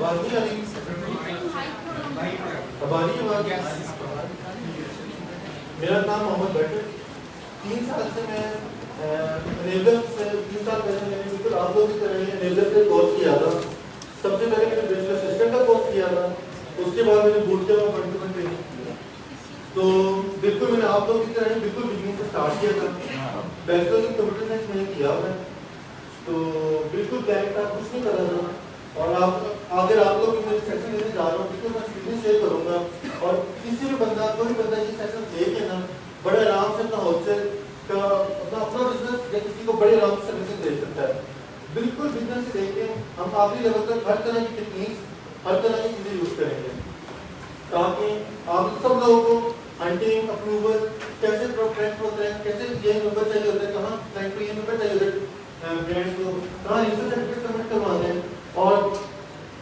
आवाज नहीं आ रही? अब आ रही है आवाज? मेरा नाम मोहम्मद भट्ट है। 3 साल से मैं रेगुलर से 3 साल पहले मैंने बिल्कुल आप लोगों की तरह रेगुलर से कोर्स किया था। सबसे पहले मैंने बैचलर असिस्टेंट का कोर्स किया था, उसके बाद मैंने बूट कैंप में कंप्यूटर ट्रेनिंग किया। तो बिल्कुल मैंने आप लोगों की तरह बिल्कुल बिगिनिंग से स्टार्ट किया था। बैचलर इन कंप्यूटर साइंस मैंने किया मैं, तो बिल्कुल बैंक का कुछ नहीं कर रहा था। और आप अगर आप लोग मुझे सेशन लेने जा रहा हूँ बिल्कुल मैं स्क्रीन शेयर करूँगा, और किसी भी बंदा कोई बंदा ये सेशन देखे ना बड़े आराम से अपना होलसेल का अपना बिजनेस या किसी को बड़े आराम से सर्विसेज दे सकता है। बिल्कुल बिजनेस से लेके हम आखिरी लेवल तक हर तरह की टेक्निक्स, हर तरह की चीज़ें यूज़ करेंगे ताकि आप सब लोगों को हंटिंग अप्रूवल कैसे प्रोफेक्ट होता है, कैसे ये नंबर चाहिए होता है, कहाँ क्लाइंट को ये नंबर चाहिए होता है, ब्रांड को कहाँ यूजर सर्टिफिकेट सबमिट करवाने हैं, और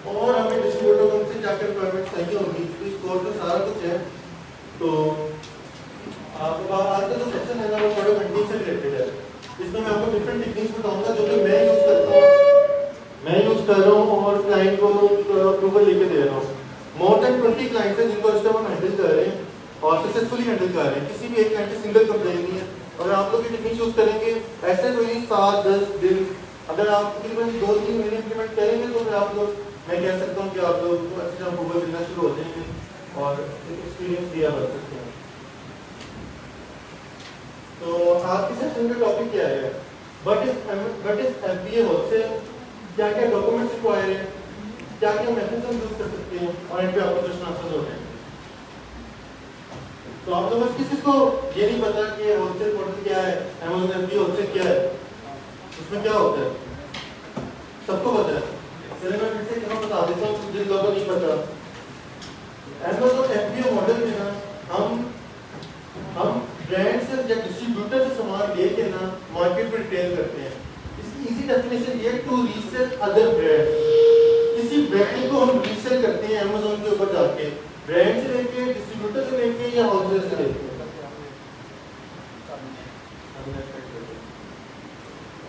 हमें डिस्ट्रीब्यूटर को उनसे क्या क्या रिक्वायरमेंट चाहिए होगी, इस कोर्स में सारा कुछ है। तो आपका आज का जो सेक्शन है ना वो प्रोडक्ट हंटिंग से रिलेटेड है। इसमें मैं आपको डिफरेंट टेक्निक्स बताऊंगा जो कि मैं यूज कर रहा हूँ और क्लाइंट को अप्रूवल लेके दे रहा हूँ। मोर देन 20 क्लाइंट्स हैं जिनको इस टाइम हम हैंडल कर रहे हैं और सक्सेसफुली हैंडल कर रहे हैं। किसी भी एक क्लाइंट की सिंगल कंप्लेंट नहीं है। और आप लोग ये टेक्निक यूज करेंगे ऐसे कोई 7-10 दिन, अगर आप तकरीबन 2-3 महीने इंप्लीमेंट करेंगे तो फिर आप लोग, मैं कह सकता हूँ कि आप लोग अच्छे अप्रूवल मिलना शुरू हो जाएंगे और एक्सपीरियंस दिया बन सकते हैं। तो आज की सेशन का टॉपिक क्या है? व्हाट इज एफबीए होलसेल, क्या क्या डॉक्यूमेंट्स रिक्वायर है, क्या क्या मेथड्स हम यूज कर सकते हैं, और इन पे आपको क्वेश्चन आंसर हो जाएंगे। तो आप लोगों में किसी को ये नहीं पता कि होलसेल पोर्टल क्या है, अमेज़न एफबीए होलसेल क्या है, उसमें क्या होता है? सबको पता है? चलिए मैं फिर से एक बार बता देता हूँ जिन लोगों को नहीं पता। अमेज़न एफबीए मॉडल में ना हम ब्रांड से या डिस्ट्रीब्यूटर से सामान लेके ना मार्केट में रिटेल करते हैं। इसकी इजी डेफिनेशन ये टू रीसेल अदर ब्रांड। किसी ब्रांड को हम रीसेल करते हैं अमेज़न के ऊपर जाके, ब्रांड से लेके, डिस्ट्रीब्यूटर से लेके या होलसेल से लेके।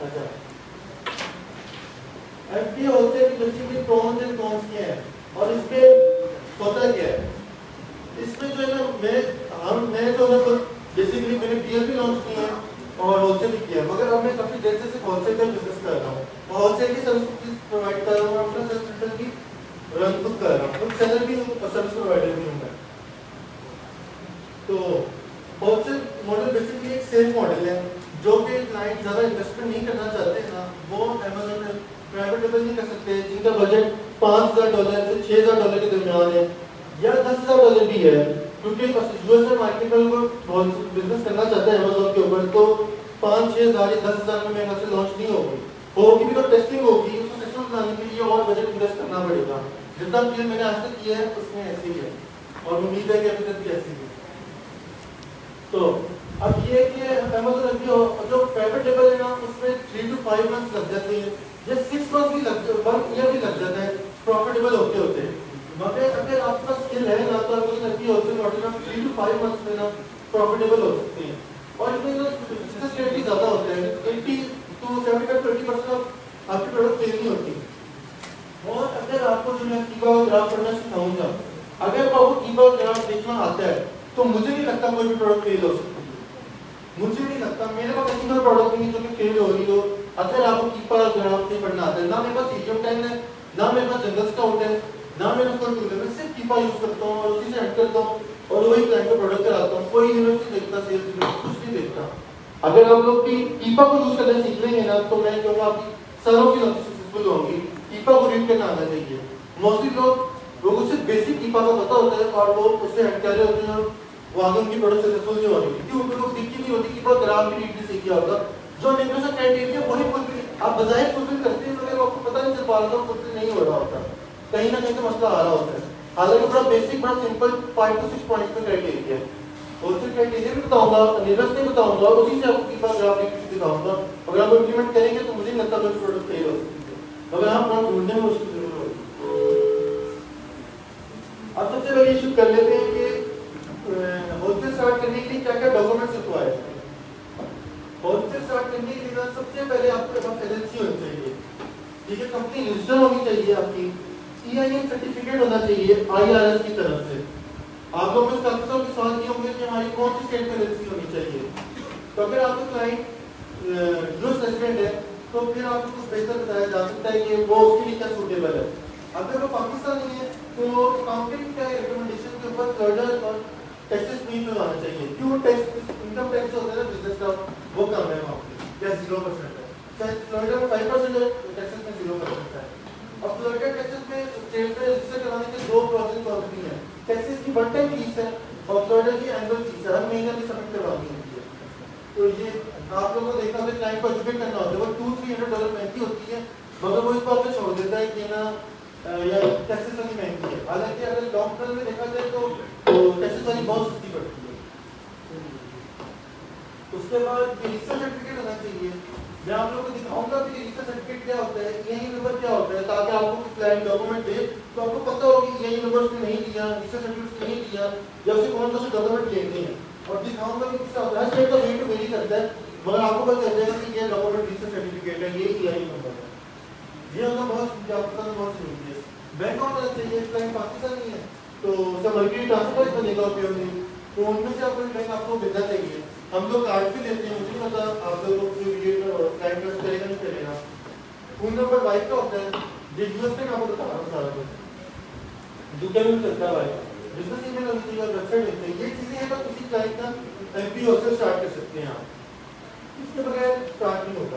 अच्छा, एफबीए होलसेल की बेसिकली प्रॉन्स एंड कॉन्स क्या है और इसके होता क्या है? इसमें जो है ना मैं जो है बेसिकली मैंने बीयर भी लॉन्च किया है और होलसेल भी किया है, मगर अब मैं काफी देर से सिर्फ होलसेल का बिजनेस कर रहा हूँ और होलसेल की सर्विस प्रोवाइड कर रहा हूँ, अपना सर्विस सेंटर भी रन खुद कर रहा हूँ, खुद सेलर भी सर्विस प्रोवाइडर भी हूँ मैं। तो होलसेल मॉडल बेसिकली एक सेल मॉडल है जो कि क्लाइंट ज्यादा इन्वेस्टमेंट नहीं करना चाहते हैं ना, वो अमेज़न में प्राइवेट लेवल नहीं कर सकते, जिनका बजट $5,000 से $6,000 के दरमियान है या $10,000 भी है, क्योंकि यूएस मार्केट में वो बिजनेस करना चाहते हैं अमेज़न के ऊपर, तो 5-6,000 या 10,000 में मेरे से लॉन्च नहीं होगी भी तो टेस्टिंग होगी, उसको सिस्टम बनाने के लिए और बजट इन्वेस्ट करना पड़ेगा। जितना भी मैंने आज तक किया है उसमें ऐसे ही है और उम्मीद है कि अभी तक भी ऐसे ही है। तो अब ये कि अमेज़न जो प्राइवेट लेवल है ना उसमें 3 to 5 मंथ्स लग जाते हैं या 6 मंथ भी लग ईयर भी लग जाता है प्रॉफिटेबल होते मगर अगर आपका स्किल है ना तो आपको लगती होती है मॉडल में 3 to 5 मंथ्स में ना प्रॉफिटेबल हो सकते हैं। और इसमें जो सक्सेस रेट भी ज़्यादा होता है, 80 to 75-20% आपकी प्रोडक्ट फेल नहीं होती। और अगर आपको जो मैं कीबा ग्राफ करना सिखाऊंगा, अगर आपको कीबा ग्राफ देखना आता है तो मुझे नहीं लगता कोई भी प्रोडक्ट फेल हो सकती है। मुझे नहीं लगता, मेरे पास ऐसी कोई प्रोडक्ट नहीं जो कि फेल हो रही हो अगर आपको कीबा ग्राफ नहीं पढ़ना आता है। ना मेरे पास ईजीएम 10 है, ना मेरे पास जंगल स्काउट है, ना मेरे कोई टूल है, मैं सिर्फ कीपा यूज करता हूँ और उसी से ऐड करता हूँ और वही क्लाइंट को प्रोडक्ट कराता हूँ। कोई यूनिवर्सिटी देखता, सेल्स कुछ नहीं देखता। अगर आप लोग भी कीपा को यूज करना सीख लेंगे ना तो मैं कहूँगा आपकी सारों की नौकरी सक्सेसफुल होंगी। कीपा को रीड करना आना चाहिए। मोस्टली लोगों को सिर्फ बेसिक कीपा का पता होता है और वो उससे ऐड कर रहे होते हैं, वो आगे उनकी प्रोडक्ट सक्सेसफुल नहीं हो रही क्योंकि उनको दिक्कत नहीं होती कीपा ग्राफ भी रीड नहीं सीखा होगा। जो नेगोशिएशन क्राइटेरिया वही फुलफिल आप बजाय फुलफिल करते हैं मगर आपको पता नहीं चल पा रहा था फुलफिल नहीं हो रहा होता, कहीं ना कहीं तो मसला आ रहा होता है। हालांकि बड़ा बेसिक बड़ा सिंपल 5 to 6 पॉइंट्स पे क्राइटेरिया है। होलसेल क्राइटेरिया भी बताऊंगा, निरस नहीं बताऊंगा, उसी से आपको कीपा ग्राफ दिखाऊंगा। अगर आप इम्प्लीमेंट करेंगे तो मुझे नहीं लगता कोई प्रोडक्ट फेल हो सकती है, मगर आप प्रोडक्ट ढूंढने में मुश्किल जरूर होगी। अब सबसे पहले इशू कर लेते हैं कि होलसेल स्टार्ट करने के लिए क्या क्या डॉक्यूमेंट्स रिक्वायर्ड है। होलसेल स्टार्ट करने के लिए सबसे पहले आपके पास एजेंसी होनी चाहिए, ठीक है, कंपनी रजिस्टर होनी चाहिए आपकी। EIN सर्टिफिकेट होना चाहिए IRS की तरफ से। आप लोग में काफी के सवाल ये होंगे कि हमारी कौन सी स्टेट में रजिस्ट्री होनी चाहिए। तो अगर आपका क्लाइंट यूएस रेजिडेंट है तो फिर आपको कुछ बेहतर बताया जा सकता है कि वो उसके लिए क्या सूटेबल है। अगर वो पाकिस्तानी है तो अकाउंटिंग का रिकमेंडेशन के ऊपर फ्लोरिडा और टेक्सास में लगाना चाहिए। क्यों? टैक्स इनकम टैक्स होता है ना बिजनेस का, वो कम है वहाँ पे, या 0% है। फ्लोरिडा में 5% है, टेक्सास में 0% है। अब फ्लोरिडा टेक्सास में स्टेट में रजिस्टर कराने के दो प्रोसेस होती हैं। टेक्सास की वन टाइम फीस है और फ्लोरिडा की एनुअल फीस है, हर महीने में सबमिट करवानी होती है। तो ये आप लोगों को देखना होगा, क्लाइंट को एजुकेट करना होता है। वो $200-300 महंगी होती है, मगर वो इस बात पे छोड़ देता है कि ना या टेक्सास वाली महंगी है। हालांकि अगर लॉन्ग टर्म में देखा जाए तो टेक्सास वाली बहुत सस्ती पड़ती है। उसके बाद ये रिसर्च सर्टिफिकेट होना चाहिए। मैं आप लोगों को दिखाऊंगा कि रिसर्च सर्टिफिकेट क्या होता है, EIN नंबर क्या होता है, ताकि आपको क्लाइंट डॉक्यूमेंट दे तो आपको पता हो कि EIN नंबर उसने नहीं दिया, रिसर्च सर्टिफिकेट नहीं दिया, या उसे कौन सा डॉक्यूमेंट लेते हैं। और दिखाऊंगा कि किस हर स्टेट का रेट वेरी करता है, मगर आपको पता चल जाएगा कि ये डॉक्यूमेंट रिसर्च सर्टिफिकेट है, ये EIN नंबर है। ये होना बहुत आपका बहुत जरूरी है। बैंक अकाउंट होना चाहिए। क्लाइंट पाकिस्तानी है तो सब मल्टी ट्रांसफर बनेगा उपयोग नहीं, तो उनमें से आपको बैंक आपको मिलना चाहिए। हम लोग कार्ड भी लेते हैं, मुझे पता आप लोगों को ये क्लाइंट का करेगा नहीं करेगा। फोन नंबर वाइफ का होता है, जो यूएस में आपको बता रहा हूँ सारा कुछ दुकान में चलता है। बिजनेस ईमेल होनी चाहिए और वेबसाइट होनी चाहिए। ये चीजें हैं तो किसी क्लाइंट का MPO से स्टार्ट कर सकते हैं आप, इसके बगैर स्टार्ट नहीं होता।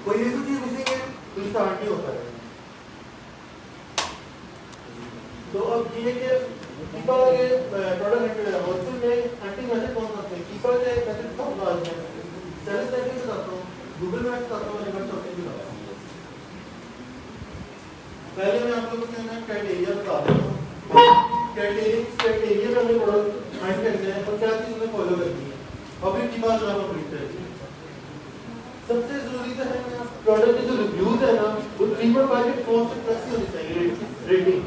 कोई एक चीज मिसिंग है तो स्टार्ट नहीं होता है। तो अब ये कि कीपा के प्रोडक्ट होलसेल में एक्टिंग मेथड कौन सा है? कीपा के मेथड बताऊंगा आज मैं, सर्विस टाइपिंग बताता हूँ, गूगल मैप्स बताता हूँ, रिवर्स शॉपिंग भी बताता हूँ। पहले मैं आप लोगों को ना क्राइटेरिया बता देता हूँ। क्राइटेरिया में हमने प्रोडक्ट फाइंड करते हैं और क्या चीज़ हमें फॉलो करनी है, और फिर कीपा जो आपको खरीदते हैं। सबसे जरूरी तो है प्रोडक्ट के जो रिव्यूज है ना, वो 3.5 के 4 से प्लस ही होनी चाहिए रेटिंग।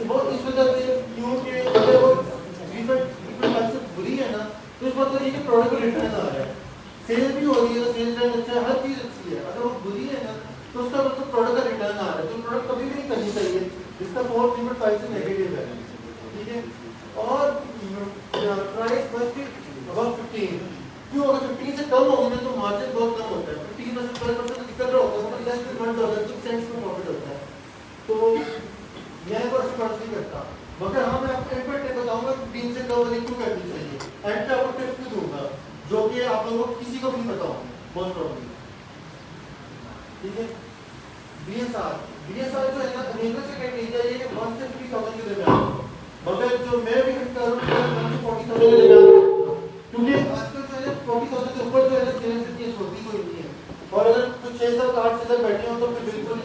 वो इस वजह से क्योंकि अगर वो 3.5 से बुरी है ना, तो इस मतलब ये कि प्रोडक्ट को रिटर्न आ रहा है, सेल भी हो रही है तो सेल रेट अच्छा है, हर चीज़ अच्छी है। अगर वो बुरी है ना तो उसका मतलब प्रोडक्ट का रिटर्न आ रहा है, तो प्रोडक्ट कभी भी नहीं करनी चाहिए जिसका 3.5 से नेगेटिव है, ठीक है। और प्राइस मस्ट बी अबव 15। क्यों? अगर 15 से कम होगी ना तो मार्जिन बहुत कम होता है। 15% 12% दिक्कत होता है, मतलब लेस देन $1 2 सेंट्स में प्रॉफिट होता है। तो मैं तो ऐसे बात नहीं करता, मगर हाँ मैं आपको एक बताऊंगा कि 3 से कम वाली क्यों करनी चाहिए। एंड पे आपको टिप्स भी दूंगा जो कि आप लोगों को किसी को भी नहीं पता होंगे बहुत प्रॉब्लम, ठीक है। BSR जो है ना, अमेरिका से क्राइटेरिया ये कि 1 से 3,000 के दरमियान, मगर जो मैं भी हिट कर रहा हूँ 1 से 40,000 के दरमियान, क्योंकि आजकल जो है 40,000 से ऊपर जो है ना सेल से केस होती कोई नहीं है। और अगर कुछ 6 7 8 से बैठे हो तो फिर बिल्कुल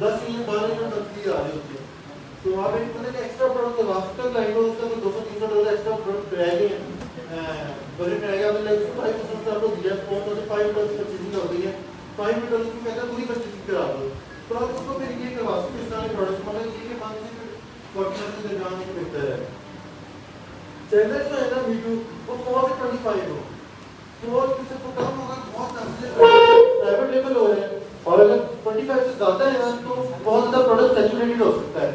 10 मिनट 12 मिनट तक आ रही होती है। तो आप एक मतलब एक्स्ट्रा प्रोडक्ट वास्तव क्लाइंट को उसका कोई $200-300 एक्स्ट्रा प्रोडक्ट रह गए बजट रह गया, मतलब 5% से आपको दिया, $4,500 परचेजिंग हो गई है, $500 की कहता पूरी परचेजिंग करा दो, तो आप उसको फिर ये करवा सकते इस तरह के प्रोडक्ट, मतलब ये कि 5 से 40% के दरमियान एक बेहतर है। चैनल जो है ना मीटू वो 4 से 25 हो, तो इससे तो कम होगा, बहुत प्राइवेट लेवल हो रहा है। और अगर 25 से ज़्यादा है ना तो बहुत ज़्यादा प्रोडक्ट सैचुरेटेड हो सकता है,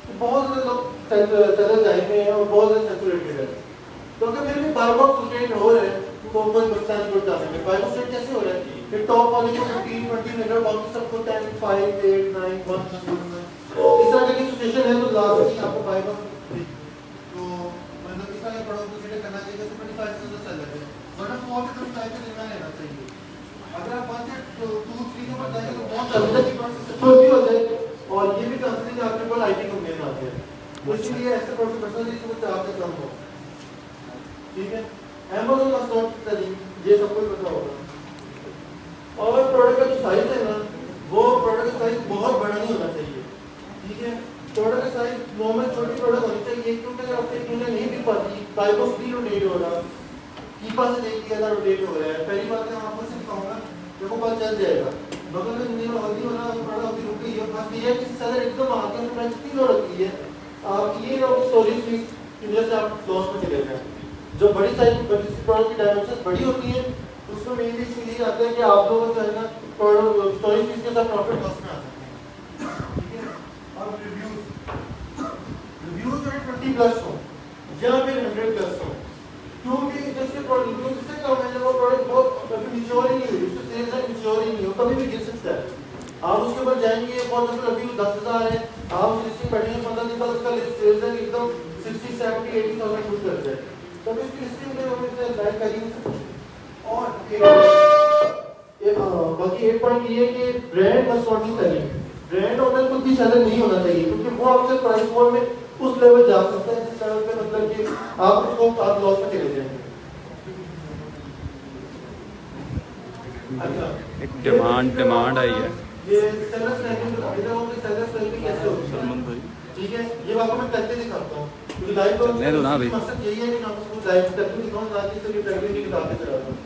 तो बहुत ज़्यादा लोग चैनल जाएंगे और बहुत ज़्यादा सैचुरेटेड है। तो अगर फिर भी बार बार सैचुरेट हो रहे हैं तो कोई बच्चा नहीं जुड़ जाते हैं। 5% कैसे हो रहा है कि टॉप वाले को 15 20 मिनट, बाकी सबको 10 5 8 9 1 इस तरह की सिचुएशन है, तो लास्ट आपको 5 तो मतलब इस तरह प्रोडक्ट को सीधे करना चाहिए, 25 से चल जाते हैं, वरना 4 से 25 के निर्णय लेना चाहिए। अगर आप 1 से 2 3 को बताएंगे तो बहुत जल्दी की प्रोसेस हो जाए, और ये भी कंपनी आपके पास IT कंपनी आती है, तो इसलिए ऐसे प्रोसेस पर्सनल इसको 4 से कम हो, ठीक है। Amazon मस्ट नॉट सेलिंग, ये सबको पता होगा। और प्रोडक्ट का जो साइज है ना, वो प्रोडक्ट का साइज बहुत बड़ा नहीं होना चाहिए, ठीक है। प्रोडक्ट का साइज नॉर्मल छोटी प्रोडक्ट होनी चाहिए, क्योंकि अगर आपसे कीमत नहीं मिल पाती, टाइप ऑफ स्क्रीन रोटेट हो रहा, कीपा से देख लिया था रोटेट हो रहा है, पहली बात मैं आपको सिर्फ कहूँगा देखो पता चल जाएगा, बगल में नहीं हल्दी होना प्रोडक्ट अभी रुक गई है, बस ये है कि सेलर एकदम आके प्राइस कितनी रखी है, आप ये ना स्टोरेज फीस की वजह से आप लॉस में चले जाए। जो बड़ी साइज प्रोडक्ट की डायमेंशन बड़ी होती है उसमें मेनली इसलिए आता है कि आप लोग जो है ना स्टोरेज फीस के साथ प्रॉफिट लॉस में आ सकते हैं, ठीक है। और 50 प्लस हो या फिर 100 प्लस हो, क्योंकि जिसके प्रोडक्ट जिससे कम है, वो प्रोडक्ट बहुत अभी मैच्योर ही नहीं हुई, उसका सेल्स है मैच्योर ही नहीं हो, कभी भी गिर सकता है। आप उसके ऊपर जाएंगे बहुत मतलब अभी 10,000 है, आप लिस्टिंग बैठेंगे 15 दिन बाद उसका सेल्स है एकदम 60, 70, 80,000 कुछ कर जाए, तब इसकी लिस्टिंग में हम इसे लाइक कर ही नहीं सकते। और बाकी एक पॉइंट ये है कि brand must not be selling, brand owner खुद भी सेलर नहीं होना चाहिए, क्योंकि वो आपसे प्राइस वॉर में उस लेवल जा सकता है जिस लेवल पे मतलब कि आप उसको आप लॉस में चले जाएंगे। अच्छा, एक डिमांड आई है ये सेलर स्नैपिंग बता देता हूं कि सेलर स्नैपिंग कैसे होती है सलमान भाई। ठीक है, ये आपको मैं करके दिखाता हूं, क्योंकि लाइव चलने दो ना अभी। मकसद यही है कि मैं आपको लाइव करके दिखाऊं ताकि तो ये प्रैक्टिकली दिखा के चलाता हूं।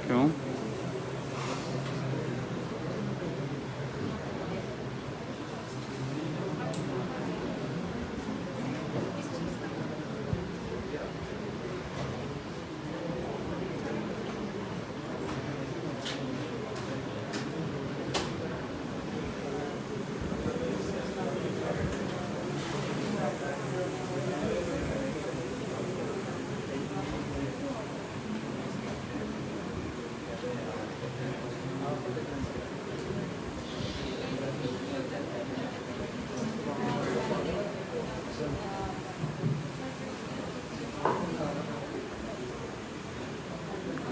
क्यों?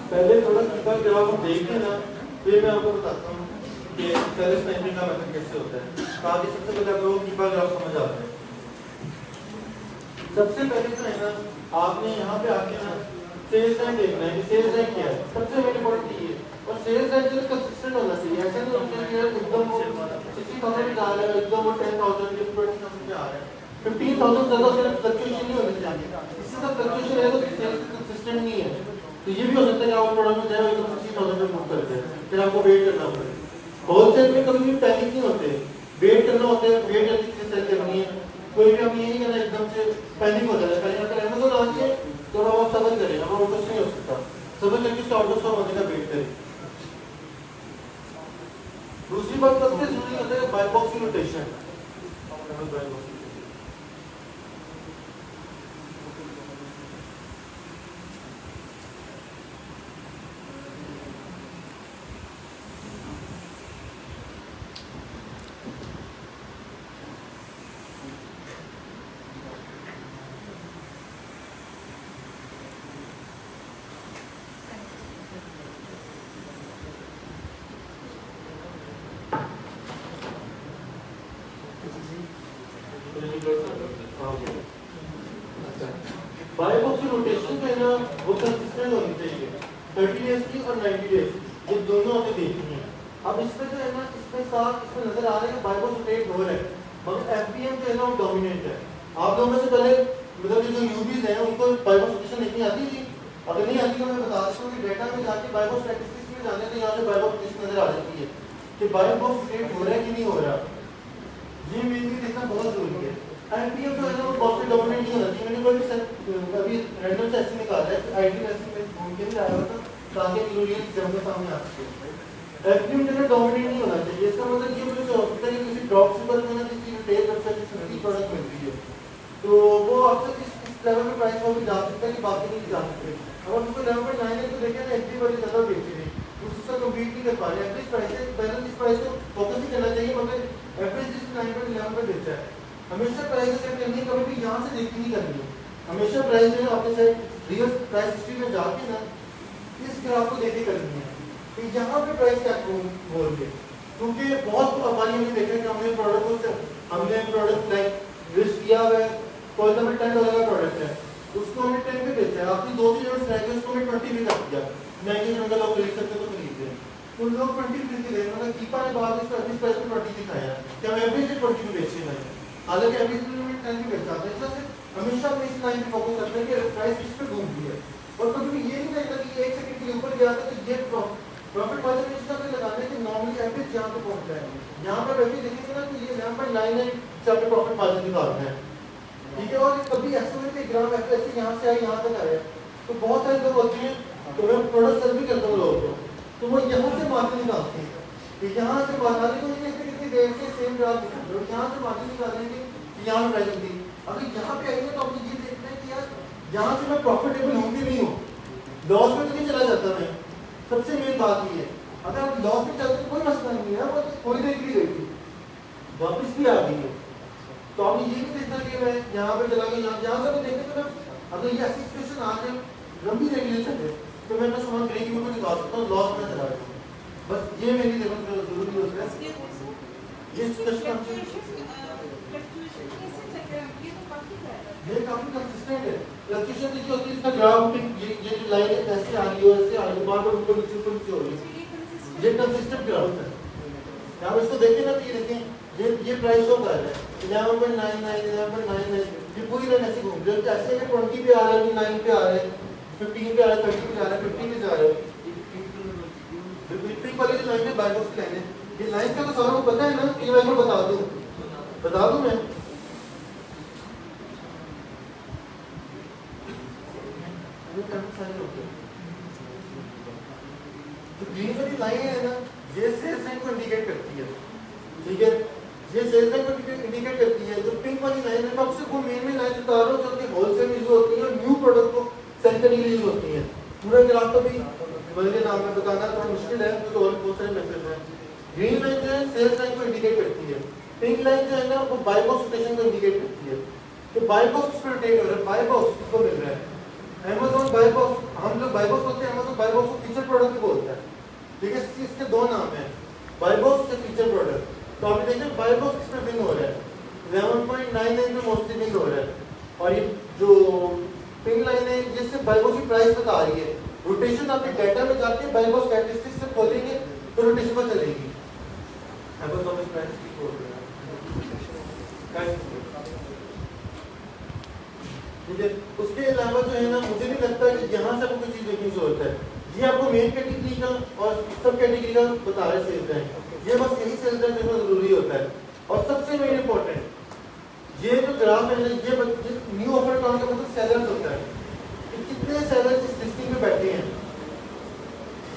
पहले थोड़ा कीपर जब आप देखिए ना, फिर मैं आपको बताता हूँ कि सेल्स स्नैपिंग का मेथड कैसे होता है, ताकि सबसे पहले आप लोगों को कीपर ग्राफ समझ आते हैं। सबसे पहले तो है ना, आपने यहाँ पे आके ना सेल्स रैंक देखना है कि सेल्स रैंक क्या है, सबसे मेन इंपॉर्टेंट ये है। और सेल्स रैंक जो कंसिस्टेंट होना चाहिए, ऐसा नहीं होना चाहिए एकदम वो 60,000 जा रहा है, एकदम वो 10,000 या 20,000 पे आ रहा है, 15,000 ज्यादा सिर्फ फ्लक्चुएशन नहीं होनी चाहिए, इससे तो फ्लक्चुएशन है तो सेल्स कंसिस्टेंट नहीं है। तो ये भी हो सकता है कि आप प्रोडक्ट में जाए एकदम 60,000 पे मूव कर जाए, फिर आपको वेट करना पड़े। होलसेल में कभी भी पैनिक नहीं होते, वेट करना होता है, वेट करके चीजें सेल करनी है, कोई भी हम ये नहीं करना एकदम से पैनिक हो जाए। पहले अगर अमेज़न आके थोड़ा बहुत सब्र करें, हमारा ऑर्डर नहीं हो सकता, सब्र करके उसका ऑर्डर स्टॉप होने का वेट करें। दूसरी बात सबसे जरूरी होता है बाय बॉक्स की रोटेशन। बाय बॉक्स की रोटेशन जो है ना वो कंसिस्टेंट होनी चाहिए, 30 डेज की और 90 डेज ये दोनों हमें देखनी है। अब इसमें जो है ना, इसमें साफ इसमें नजर आ रहा है कि बाय बॉक्स रोटेट हो रहा है, मगर एफपीएम जो है ना वो डोमिनेट है। आप लोगों में से पहले मतलब जो न्यूबीज हैं उनको बाय बॉक्स रोटेशन नहीं आती थी, अगर नहीं आती तो मैं बता देता हूँ कि डेटा में जाके बाय बॉक्स स्टैटिस्टिक्स में जाने तो यहाँ पे बाय बॉक्स रोटेशन नजर आ जाती है कि बाय बॉक्स रोटेट हो रहा है कि नहीं हो रहा, ये मेनली देखना बहुत जरूरी है। एमपीएम जो है ना वो बॉक्स पे डोमिनेट नहीं होना चाहिए। मैंने कोई अभी रैंडम से ऐसे निकाला है कि आईटी टेस्टिंग में घूम के नहीं आया हुआ था ताकि क्लियरली एग्जाम के सामने आ सके। एमपीएम जो है डोमिनेट नहीं होना चाहिए, इसका मतलब ये जो हॉस्पिटल की किसी ड्रॉप सिंबल में ना किसी रिटेल वेबसाइट की सभी प्रोडक्ट मिलती है तो वो अक्सर इस लेवल पे प्राइस को भी जा सकता है कि बाकी नहीं जा सकते। अगर उसको लेवल पर जाएंगे तो देखिए ना एचडी वाली ज़्यादा बेची रही, उससे कम्पीट नहीं कर पा रहे। एवरेज प्राइस है, पहले इस प्राइस को फोकस ही करना चाहिए, मगर एवरेज जिस 9.11 पे बेचा है हमेशा प्राइस सेट करनी है, कभी भी यहाँ से देखी नहीं करनी है। हमेशा प्राइस जो है आपके साथ रियल प्राइस हिस्ट्री में जाके ना इस ग्राफ को देखे करनी है कि यहाँ पे प्राइस क्या बोल रही है। क्योंकि बहुत हमारी हमने देखा कि हमने प्रोडक्ट लाइक लिस्ट किया हुआ है, फॉर एग्जाम्पल $10 का प्रोडक्ट है, उसको हमने 10 पे बेचा है, आपने 2-3 यूनिट्स रह गए, उसको हमने 20 पे कर दिया। महंगे में अगर लोग खरीद सकते तो खरीद रहे हैं, तो लोग 20 खरीद के गए, मतलब कीपा ने बाद इस प्राइस पे 20 दिखाया कि हम एवरेज 20 पे बेचे हैं, हालांकि एवरेज में 10 पे बेचा था। इसलिए हमेशा अपने इस लाइन पे फोकस करते हैं कि प्राइस किस पे घूम रही है, और कभी भी ये नहीं कहता कि 1 सेकंड के ऊपर गया था तो ये प्रॉफिट मार्जिन इस तरह से लगाना है कि नॉर्मली एवरेज यहाँ पे पहुंच जाए। यहाँ पर एवरेज देखेंगे ना तो ये 11.9 है, जहाँ पे प्रॉफिट मार्जिन निकालना है, ठीक है। और कभी ऐसे में कि ग्राफ ऐसे यहाँ से आए यहाँ तक आए, तो बहुत सारे लोग होते हैं, तो मैं प्रोडक्ट सेल भी करता हूँ लोगों को, तो वो यहाँ से मार्जिन निकालते हैं कि यहाँ से मार्जिन को कितनी देर से सेम ग्राफ दिखा रहे हो, यहाँ से मार्जिन निकालेंगे कि यहाँ प्राइस होती है। अगर यहाँ पे आएंगे तो आपको ये देखना है कि यार यहाँ से मैं प्रॉफिटेबल हूँ कि नहीं हूँ, लॉस में तो नहीं चला जाता मैं, सबसे मेन बात ये है। अगर आप लॉस में चलते तो कोई मसला नहीं है, वो थोड़ी देर के लिए गई थी वापस भी आ गई है, तो आपने ये भी देखना कि मैं यहाँ पे चला गया, यहाँ से देखें तो अगर ये ऐसी सिचुएशन आ जाए लंबी देर के लिए चले तो मैं अपना सामान ब्रेक इवन को निकाल सकता हूँ, लॉस में चला जाऊँ। बस ये मेरी देखना जरूरी होता है। ये काफी कंसिस्टेंट है। फ्लक्चुएशन देखिए होती है, इसका ग्राफ ये जो लाइन है ऐसे आ रही है ऐसे आ रही है, बार-बार ऊपर नीचे हो रही है, ये कंसिस्टेंट ग्राफ है। आप इसको देखें ना तो ये देखें ये प्राइस शो कर रहा है 11.99 ये पूरी लाइन ऐसे घूम रही है, ऐसे अगर 20 पे आ रहा है, 9 पे आ रहा है, 15 पे आ रहा है, 30 पे आ रहा है, 50 पे जा रहा है, पिंक वाली जो लाइन है बाय बॉक्स की लाइन है, ये लाइन का तो सारा को पता है ना, ये मैं आपको बता दूं मैं तो ग्रीन वाली लाइन है ना, ये सेल्स लाइन को इंडिकेट करती है, ठीक है, ये सेल्स लाइन को इंडिकेट करती है। जो पिंक वाली लाइन है मैं आपसे वो मेन लाइन बता रहा हूँ जो कि होलसेल यूज होती है और न्यू प्रोडक्ट को सेल करने के लिए यूज होती है। पूरा ग्राफ को भी बल्कि नाम में बताना थोड़ा मुश्किल है क्योंकि और बहुत सारे मेथड हैं। ग्रीन लाइन जो है सेल्स लाइन को इंडिकेट करती है, पिंक लाइन जो है ना वो बाय बॉक्स रोटेशन को इंडिकेट करती है कि बाय बॉक्स पे रोटेट हो रहा है, बाय बॉक्स किसको मिल रहा है। Amazon बाय बॉक्स, हम लोग बाय बॉक्स बोलते हैं, Amazon बाय बॉक्स को फीचर प्रोडक्ट भी बोलता है, ठीक है। इसके दो नाम हैं, बाय बॉक्स और फीचर प्रोडक्ट। तो आप देखें बाय बॉक्स किस पे विन हो रहा है, 11.99 पे मोस्टली विन हो रहा है, और ये जो पिंक लाइन है जिससे बाय बॉक्स की प्राइस बता रही है। रोटेशन आपके डाटा में जाके बाय बॉक्स स्टैटिस्टिक्स से खोलेंगे तो रोटेशन पर चलेगी। Amazon इस प्राइस की खोल रहा है, ठीक है। उसके अलावा जो है ना मुझे नहीं लगता कि यहाँ से आपको कोई चीज़ देखने की जरूरत है। ये आपको मेन कैटेगरी का और सब कैटेगरी का बता रहे सेल्स रैंक, ये बस यही सेल्स रैंक देखना जरूरी होता है। और सबसे मेन इंपॉर्टेंट ये जो ग्राफ है ना, ये न्यू ऑफर अकाउंट का मतलब सेलर्स होता है कि कितने सेलर्स इस लिस्टिंग में बैठे हैं।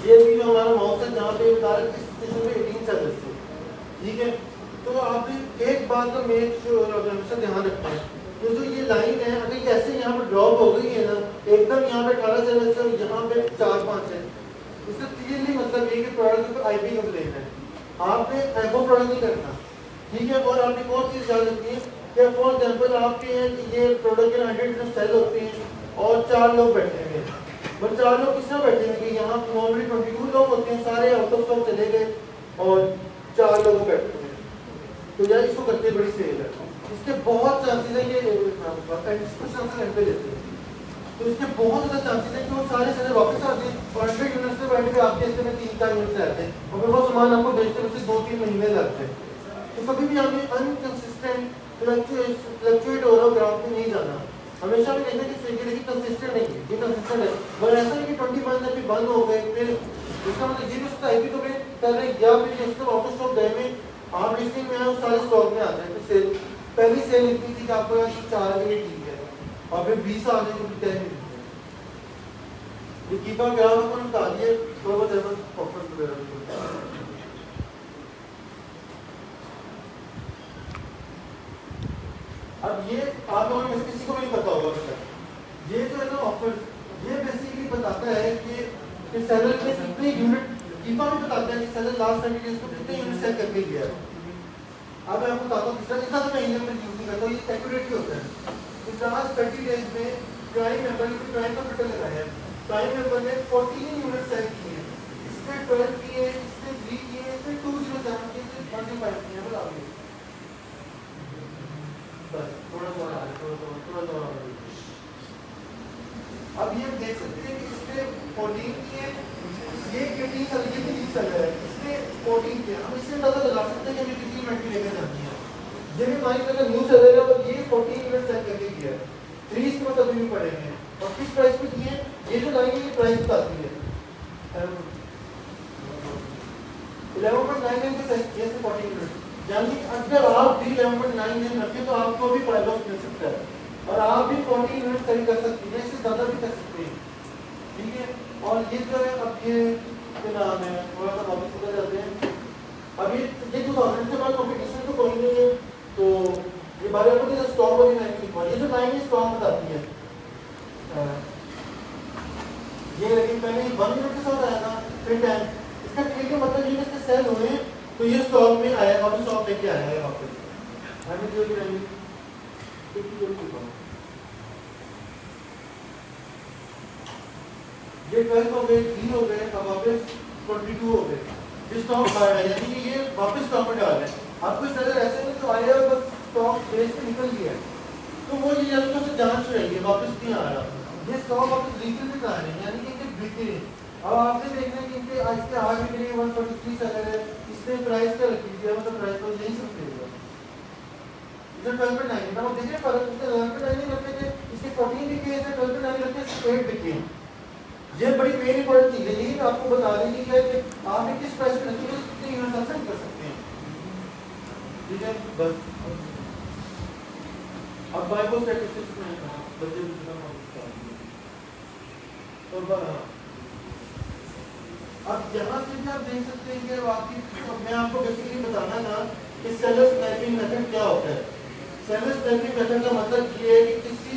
ये भी जो हमारा माउस है जहाँ पे बता रहा है इस स्टेशन में 18 सेलर्स थे, ठीक है। तो आप एक बात का मेक श्योर हमेशा ध्यान रखना है, तो जो ये लाइन है अगर ऐसे यहाँ पे ड्रॉप हो गई है ना, एकदम यहाँ पे 18 से यहाँ पे 4-5 है, इससे क्लियरली मतलब ये कि प्रोडक्ट पे आईपी कंप्लेंट है, आपने एफओ प्रोडक्ट नहीं करना, ठीक है। और आप एक और चीज़ याद रखनी है कि फॉर एग्जाम्पल आपके हैं कि ये प्रोडक्ट के 100 सेल होते हैं और 4 लोग बैठे हैं, बट 4 लोग किस तरह बैठे हैं कि यहाँ नॉर्मली 22 लोग होते हैं, सारे आउट ऑफ स्टॉक चले गए और 4 लोग बैठे हैं, तो यार इसको करते बड़ी सेल है। इसके बहुत चांसेस है कि पे लेते हैं, तो इसके बहुत ज़्यादा चांसेस है कि वो सारे सेलर वापस आते हैं और 100 यूनिट्स से बैठ के आपके हिस्से में 3-4 यूनिट्स रहते हैं और फिर वो सामान आपको बेचते हुए 2-3 महीने लगते हैं। तो कभी भी हमें अनकंसिस्टेंट फ्लक्चुएट हो रहा ग्राफ में नहीं जाना, हमेशा हमें देखना कि देखिए कंसिस्टेंट नहीं है, ये कंसिस्टेंट है, पर ऐसा नहीं कि 20 मंथ अभी बंद हो गए फिर इसका मतलब ये भी उसका आईपी को कर रहे हैं या फिर इसका वापस स्टॉक गए में आप लिस्टिंग में आए सारे स्टॉक में आते हैं। तो सेल पहली सेल इतनी थी कि आपको यहाँ 4 के लिए ठीक है और फिर 20 आ गए तो 10 मिनट ये कीपा ग्राफ अपन बता दिए थोड़ा बहुत ऐसा ऑफर वगैरह। अब ये आप लोगों में से किसी को भी नहीं पता होगा सर, ये जो है ना ऑफर ये बेसिकली बताता है कि सेलर ने कितने यूनिट, कीपा भी बताता है कि सेलर लास्ट 30 डेज को कितने यूनिट सेल करके गया है, अब मैं आपको बताता हूँ किस तरह मैं ईमेल में यूज नहीं करता हूँ, ये एक्यूरेट होता है। इस लास्ट 30 डेज में प्राइम मेंबर ने प्राइम का फिल्टर लगाया है, प्राइम मेंबर ने 14 यूनिट सेल किए हैं, इसने 12 किए, इसने 3 किए, इसने 207 किए, इसने 25 किए, बता आगे बस थोड़ा सा आ थोड़ा सा अब ये देख सकते हैं कि इसने 14 किए, ये 18 चल ये भी 20 चल रहा है, इसने 14 किए। हम इससे अंदाजा लगा सकते हैं कि हमें कितनी इन्वेंटरी लेकर जानी है। ये भी माइक अगर न्यू चल रहा है और ये 14 यूनिट सेल करके किया है, 3 इसके पास अभी भी पड़ेंगे और किस प्राइस पे किए, ये जो लाइन है ये प्राइस बताती है 11.99 पे सेल किए 14 यूनिट, यानी अगर आप भी 11.99 रखें तो आपको भी फायदा मिल सकता है और आप भी 40 यूनिट सेल कर सकते हैं, इससे ज़्यादा भी कर सकते हैं, ठीक है। और ये जो है अब ये क्या नाम है, थोड़ा सा वापस उधर जाते हैं। अब ये 2000 से बाद कॉम्पिटिशन तो कोई नहीं है, तो ये बारे में जो स्टॉक वाली लाइन की ये जो लाइन है स्टॉक बताती है, ये लेकिन पहले 1 मिनट के साथ आया था, फिर 10, इसका ठीक है मतलब ये इसके सेल हुए हैं तो ये स्टॉक में आया, वापस स्टॉक लेके आया है वापस। हमें जो भी रहेंगे ये 12 हो गए, 3 हो गए, अब वापस 22 हो गए, ये स्टॉक बाहर है, यानी कि ये वापस स्टॉक में डाल है। आपको इस तरह ऐसे नहीं तो आया बस स्टॉक बेस पे निकल गया है, तो वो ये यानी कि जांच रहेगी वापस नहीं आ रहा, ये स्टॉक वापस रिफिल भी करा रहे हैं, यानी कि इनके बिके। अब आपने देखना कि इनके आज के हार्ड के लिए 143 सेलर है, इसने प्राइस क्या रखी थी, मतलब प्राइस तो यही सब देगा इधर 12.9 ना, वो देखिए फर्क इसने 11.9 रखे थे, इसके 14 बिके, इसने 12.9 रखे, इसके 8 बिके। ये बड़ी मेन इंपॉर्टेंट चीज है, यही मैं आपको बता देंगे कि आपने किस प्राइस पे रखी है, कितने यूनिट सेल कर सकते हैं, ठीक है। बस अब बाइबल स्टैटिस्टिक्स में बच्चे तो अब यहाँ से भी आप देख सकते हैं कि आपकी मैं आपको बेसिकली बताना था कि सेलर स्नैपिंग मेथड क्या होता है। सेलर स्नैपिंग मेथड का मतलब ये है कि किसी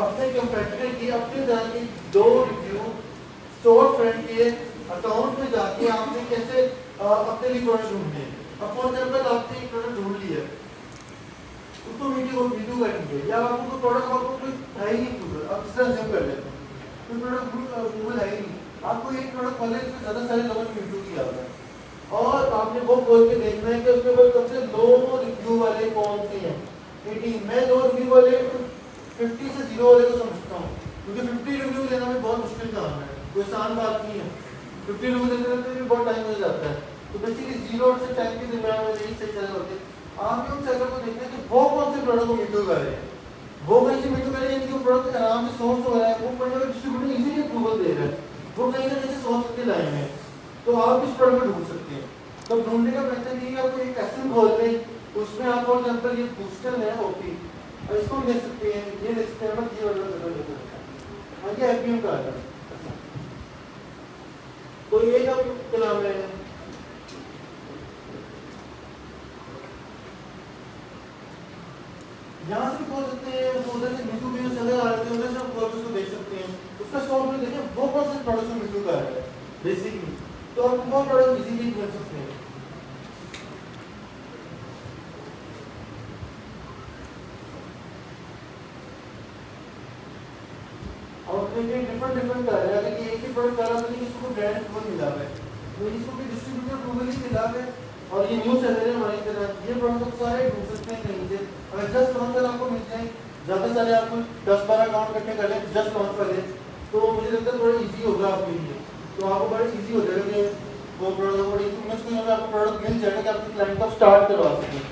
अपने कंपटीटर की अपने तरह की 2 रिव्यू स्टोर फ्रंट के अकाउंट में जाके आपने कैसे अपने लिए प्रोडक्ट ढूंढने। अब फॉर एग्जांपल आपने एक प्रोडक्ट ढूंढ लिया, उसको वीडियो करेंगे या आपको प्रोडक्ट आपको कोई है ही नहीं गूगल, आप इस तरह जिम कर लेते हैं कोई प्रोडक्ट गूगल है ही नहीं, आपको एक प्रोडक्ट खोलने इसमें ज़्यादा सारे लोगों ने वीडियो किया हुआ है और आपने वो खोल के देखना है कि उसके ऊपर सबसे लो रिव्यू वाले कौन से हैं। 18 मैं लो रिव्यू वाले 50 से 0 वाले को समझता हूँ, क्योंकि 50 रिव्यू लेना में बहुत मुश्किल काम है, कोई आसान बात नहीं है। 50 रिव्यू लेने में भी बहुत टाइम हो जाता है, तो बेसिकली 0 से 10 के दरमियान में यही सही चल होते हैं। आप उन सेलर को देखते हैं कि वो कौन से प्रोडक्ट को वीडियो कर रहे हैं, वो कहीं से वीडियो कर रहे हैं, जो प्रोडक्ट आराम से सोर्स हो रहा है, वो प्रोडक्ट डिस्ट्रीब्यूटर इजीली अप्रूवल दे रहा है, वो कहीं ना कहीं से सोर्स करके लाए हैं, तो आप इस प्रोडक्ट को ढूंढ सकते हैं। तो ढूंढने का मेथड ये है, आपको एक एसएम खोल लें, उसमें आप फॉर एग्जांपल ये बूस्टर है ओपी और इसको ले सकते हैं, ये ले सकते हैं, मतलब ये वाला ले सकते हैं और ये एफबीएम का आता है। तो ये जब क्या नाम है यहाँ से भी खोल सकते हैं, उधर से वीडियो भी चले आ रहे थे, उधर से आप प्रोडक्ट्स को देख सकते हैं, उसका स्टॉक में देखें वो कौन से प्रोडक्ट्स में वीडियो कर रहा है बेसिकली, तो आप वो प्रोडक्ट इजीली कर सकते हैं। और डिफरेंट कर रहा है कि एक ही प्रोडक्ट कर रहा है, लेकिन इसको ब्रांड अप्रूवल मिला है, तो इसको भी डिस्ट्रीब्यूटर अप्रूवल ही मिला है। और ये न्यू सेलर है हमारी तरह, ये प्रोडक्ट सारे ढूंढ सकते हैं कहीं से, अगर जस्ट लॉन्च पर आपको मिल जाए, ज़्यादा सारे आपको 10-12 अकाउंट इकट्ठे कर लें जस्ट लॉन्च पर लें, तो मुझे लगता है थोड़ा इजी होगा आपके लिए, तो आपको बड़ा इजी हो जाएगा कि वो प्रोडक्ट बड़ी मुश्किल में आपको प्रोडक्ट मिल जाएगा कि आपके क्लाइंट को स्टार्ट करवा सकें।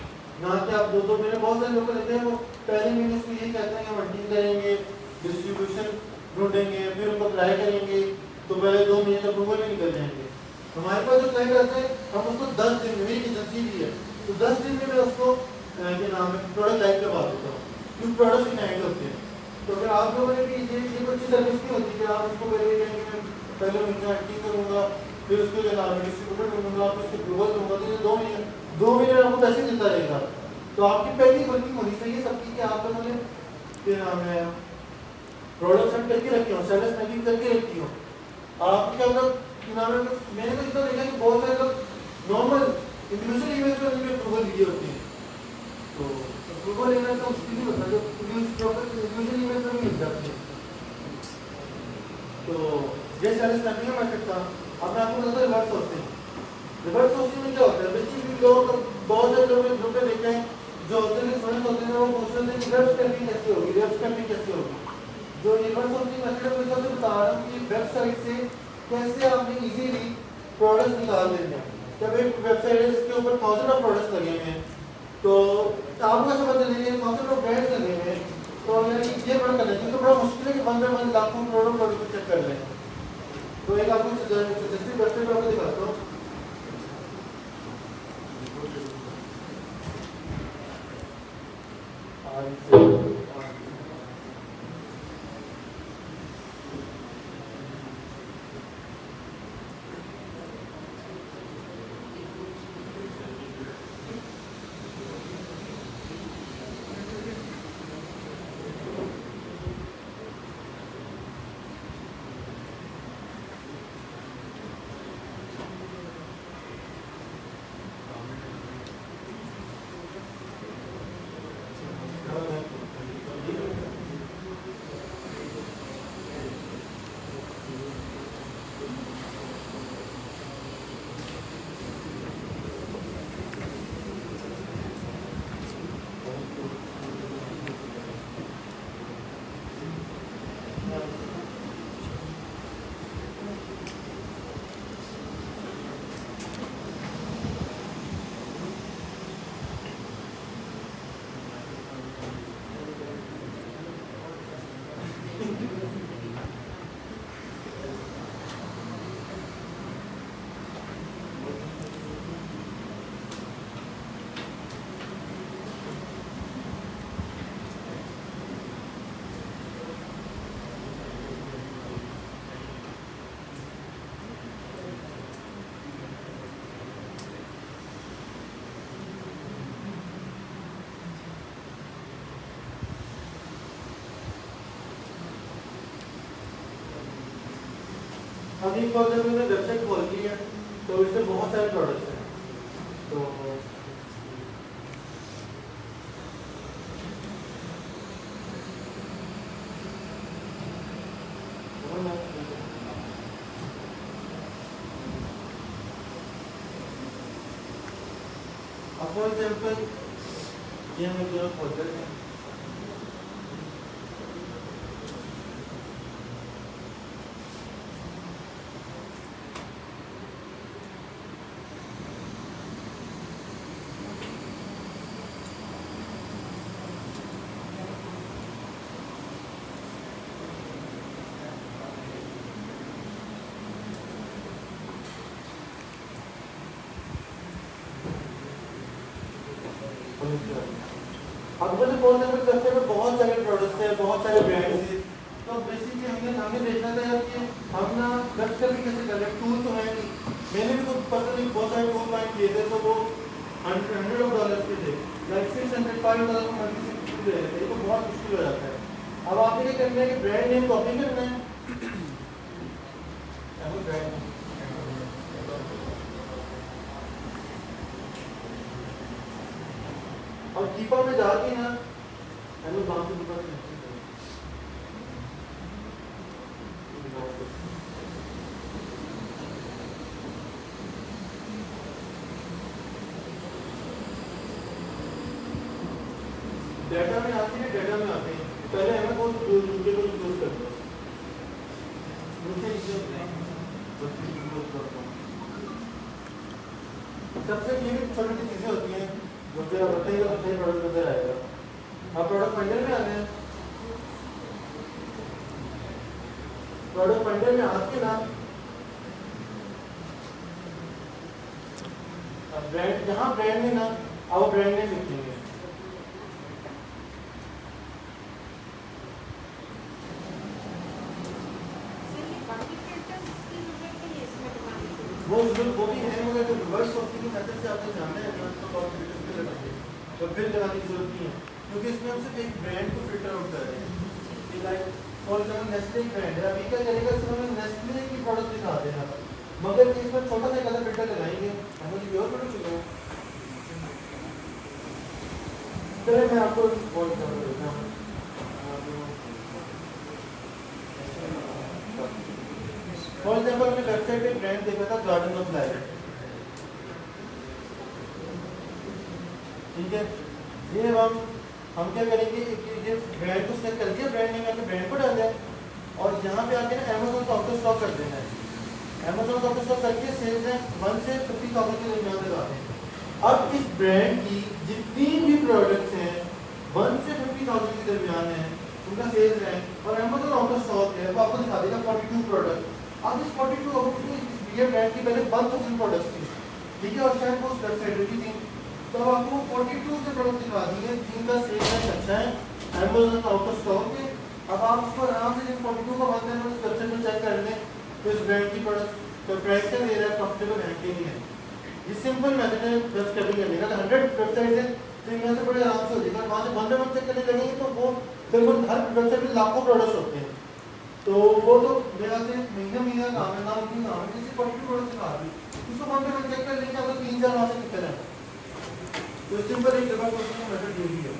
यहाँ के आप 2-2 महीने बहुत सारे लोग लेते हैं, वो पहले महीने उसको यही कहते हैं कि मंडी करेंगे, डिस्ट्रीब्यूशन ढूंढेंगे, फिर उनको अप्लाई करेंगे, तो पहले 2 महीने तक अप्रूवल भी निकल जाएंगे। हमारे पास जो क्लाइंट आते हैं हम उसको 10 दिन में, मेरी एजेंसी भी है, तो 10 दिन में मैं उसको ये नाम है प्रोडक्ट लाइव करवा देता हूँ, क्योंकि प्रोडक्ट इनहैंड होते हैं। तो अगर आप लोगों ने भी ये अच्छी सर्विस नहीं होती कि आप उसको पहले कहेंगे मैं पहले महीना एक्टिव करूँगा, फिर उसको जो नाम है डिस्ट्रीब्यूटर ढूंढूंगा, फिर उसको अप्रूवल दूंगा, तो ये 2 महीने आपको पैसे देता रहेगा। तो आपकी पहली वर्किंग होनी चाहिए सबकी कि आप लोगों ने ये नाम है प्रोडक्ट सेट करके रखे हो, सर्विस मैपिंग करके रखी हो। आप क्या मतलब मैंने तो इतना देखा कि बहुत सारे लोग नॉर्मल इंडिविजुअल ईमेल पर उनके अप्रूवल दिए होते हैं, तो अप्रूवल ईमेल तो उसकी नहीं होता, जो यूजुअली ईमेल में मिल जाती है। तो ये सारे स्नैपिंग है मार्केट का। अब मैं आपको बताता हूँ रिवर्स सोर्सिंग। रिवर्स सोर्सिंग में क्या होता है, बेसिकली लोग बहुत सारे लोग ग्रुप में देखे हैं जो होते हैं स्टूडेंट होते हैं, वो पूछते हैं कि वेब स्क्रैपिंग कैसे होगी, वेब स्क्रैपिंग कैसे होगी। जो रिवर्स सोर्सिंग मेथड है मैं आपको बता रहा हूँ कि वेबसाइट से कैसे आपने इजीली प्रोडक्ट्स निकाल देने हैं। जब एक वेबसाइट है जिसके ऊपर 1000 ऑफ प्रोडक्ट्स लगे हुए हैं, तो आपको कैसे पता चलेंगे 1000 ऑफ ब्रांड्स लगे हुए हैं, तो यानी कि ये बड़ा करना चाहिए। तो बड़ा मुश्किल है कि 1 बाय 1 लाखों करोड़ों प्रोडक्ट को चेक कर लें। तो एक आपको सजेस्टेड वेबसाइट आपको दिखाता हूँ। अभी फॉर एग्जाम्पल मैंने वेबसाइट खोल ली है, तो इसमें बहुत सारे प्रोडक्ट्स हैं। तो अब फॉर एग्जाम्पल ये हम जो खोलते हैं, अब मुझे फोन नंबर वेबसाइट में बहुत सारे प्रोडक्ट्स हैं, बहुत सारे ब्रांड्स हैं। तो बेसिकली हमने देखना था यार कि हम ना वेब स्क्रैपिंग कैसे कर रहे हैं। टूल तो है नहीं, मैंने भी कुछ पर्सनली बहुत सारे टूल फाइंड किए थे, तो वो $100 के थे, लाइक $605 को मंथली से ले रहे थे। तो बहुत मुश्किल हो जाता है। अब आपने क्या करना है कि ब्रांड नेम कॉपी करना है, ब्रांड और कीपर में जाके ना वहाँ से कीपर डेटा में आती है, डेटा में आते हैं। पहले हमें वो दूसरे को यूज करते हैं, सबसे ये छोटी छोटी चीजें होती हैं जो कि आप बताइएगा तो सही प्रोडक्ट नजर आएगा। आप प्रोडक्ट फाइंडर में आते हैं, प्रोडक्ट फाइंडर में आके ना ब्रांड, जहाँ ब्रांड है ना आप ब्रांड नेम लिखेंगे। वो भी है, मगर जो रिवर्स सोर्सिंग मेथड से आपने जाना है तो कॉम्पिटिशन पे लगाइए, तो फिर लगाने की जरूरत नहीं है, क्योंकि इसमें हम सिर्फ एक ब्रांड को फिल्टर आउट कर रहे हैं। Like for example Nestle brand है, अभी क्या करेगा सिर्फ हमें नेस्ले की प्रोडक्ट दिखा देना, मगर इसमें छोटा सा कलर फिल्टर लगाएंगे, हमें ये और प्रोडक्ट चुके चलिए मैं आपको बोल देता हूँ। फॉर एग्जाम्पल हमने वेबसाइट पे ब्रांड देखा था गार्डन ऑफ लाइफ, ठीक है। ये हम क्या करेंगे कि ये ब्रांड को सेलेक्ट कर दिया, ब्रांड नेम आपके ब्रांड को डाल दिया और यहाँ पे आके ना अमेजोन का ऑटो स्टॉक कर देना है। अमेजोन का ऑटो स्टॉक करके सेल्स है 1 से 50,000 के दरमियान लगाते हैं। अब इस ब्रांड की जितनी भी प्रोडक्ट्स हैं 1 से 50,000 के दरमियान है, उनका सेल्स है और अमेजोन ऑटो स्टॉक है, वो आपको दिखा देगा 42 प्रोडक्ट। अब इस 42 ये ब्रांड की पहले 1000 प्रोडक्ट्स थी, ठीक है, और शायद वो वेबसाइट की थी, तो आपको 42 से प्रोडक्ट दिखा दिए जिनका सेल्स अच्छा है, अमेजोन आउट ऑफ स्टॉक है। अब आप उसको आराम से 42 को बंद करके वेबसाइट में चेक कर लें तो इस ब्रांड की प्रोडक्ट तो प्राइस क्या दे रहा है, प्रॉफिटेबल है कि नहीं है। ये सिंपल मेथड है वेब स्क्रैपिंग करने का। 100 वेबसाइट है तो इनमें से बड़े आराम से हो जाएगा। वहाँ से बंद चेक करने लगेंगे तो वो फिर हर वेबसाइट में लाखों प्रोडक्ट्स होते हैं, तो वो तो मेरा से महीना काम है ना, उनकी काम है। जैसे 42 प्रोडक्ट दिखा दी उसको बंद में चेक कर लेंगे, अगर 3-4 वहाँ से निकल है तो सिंपल एक डबल क्वेश्चन मेथड ये भी है।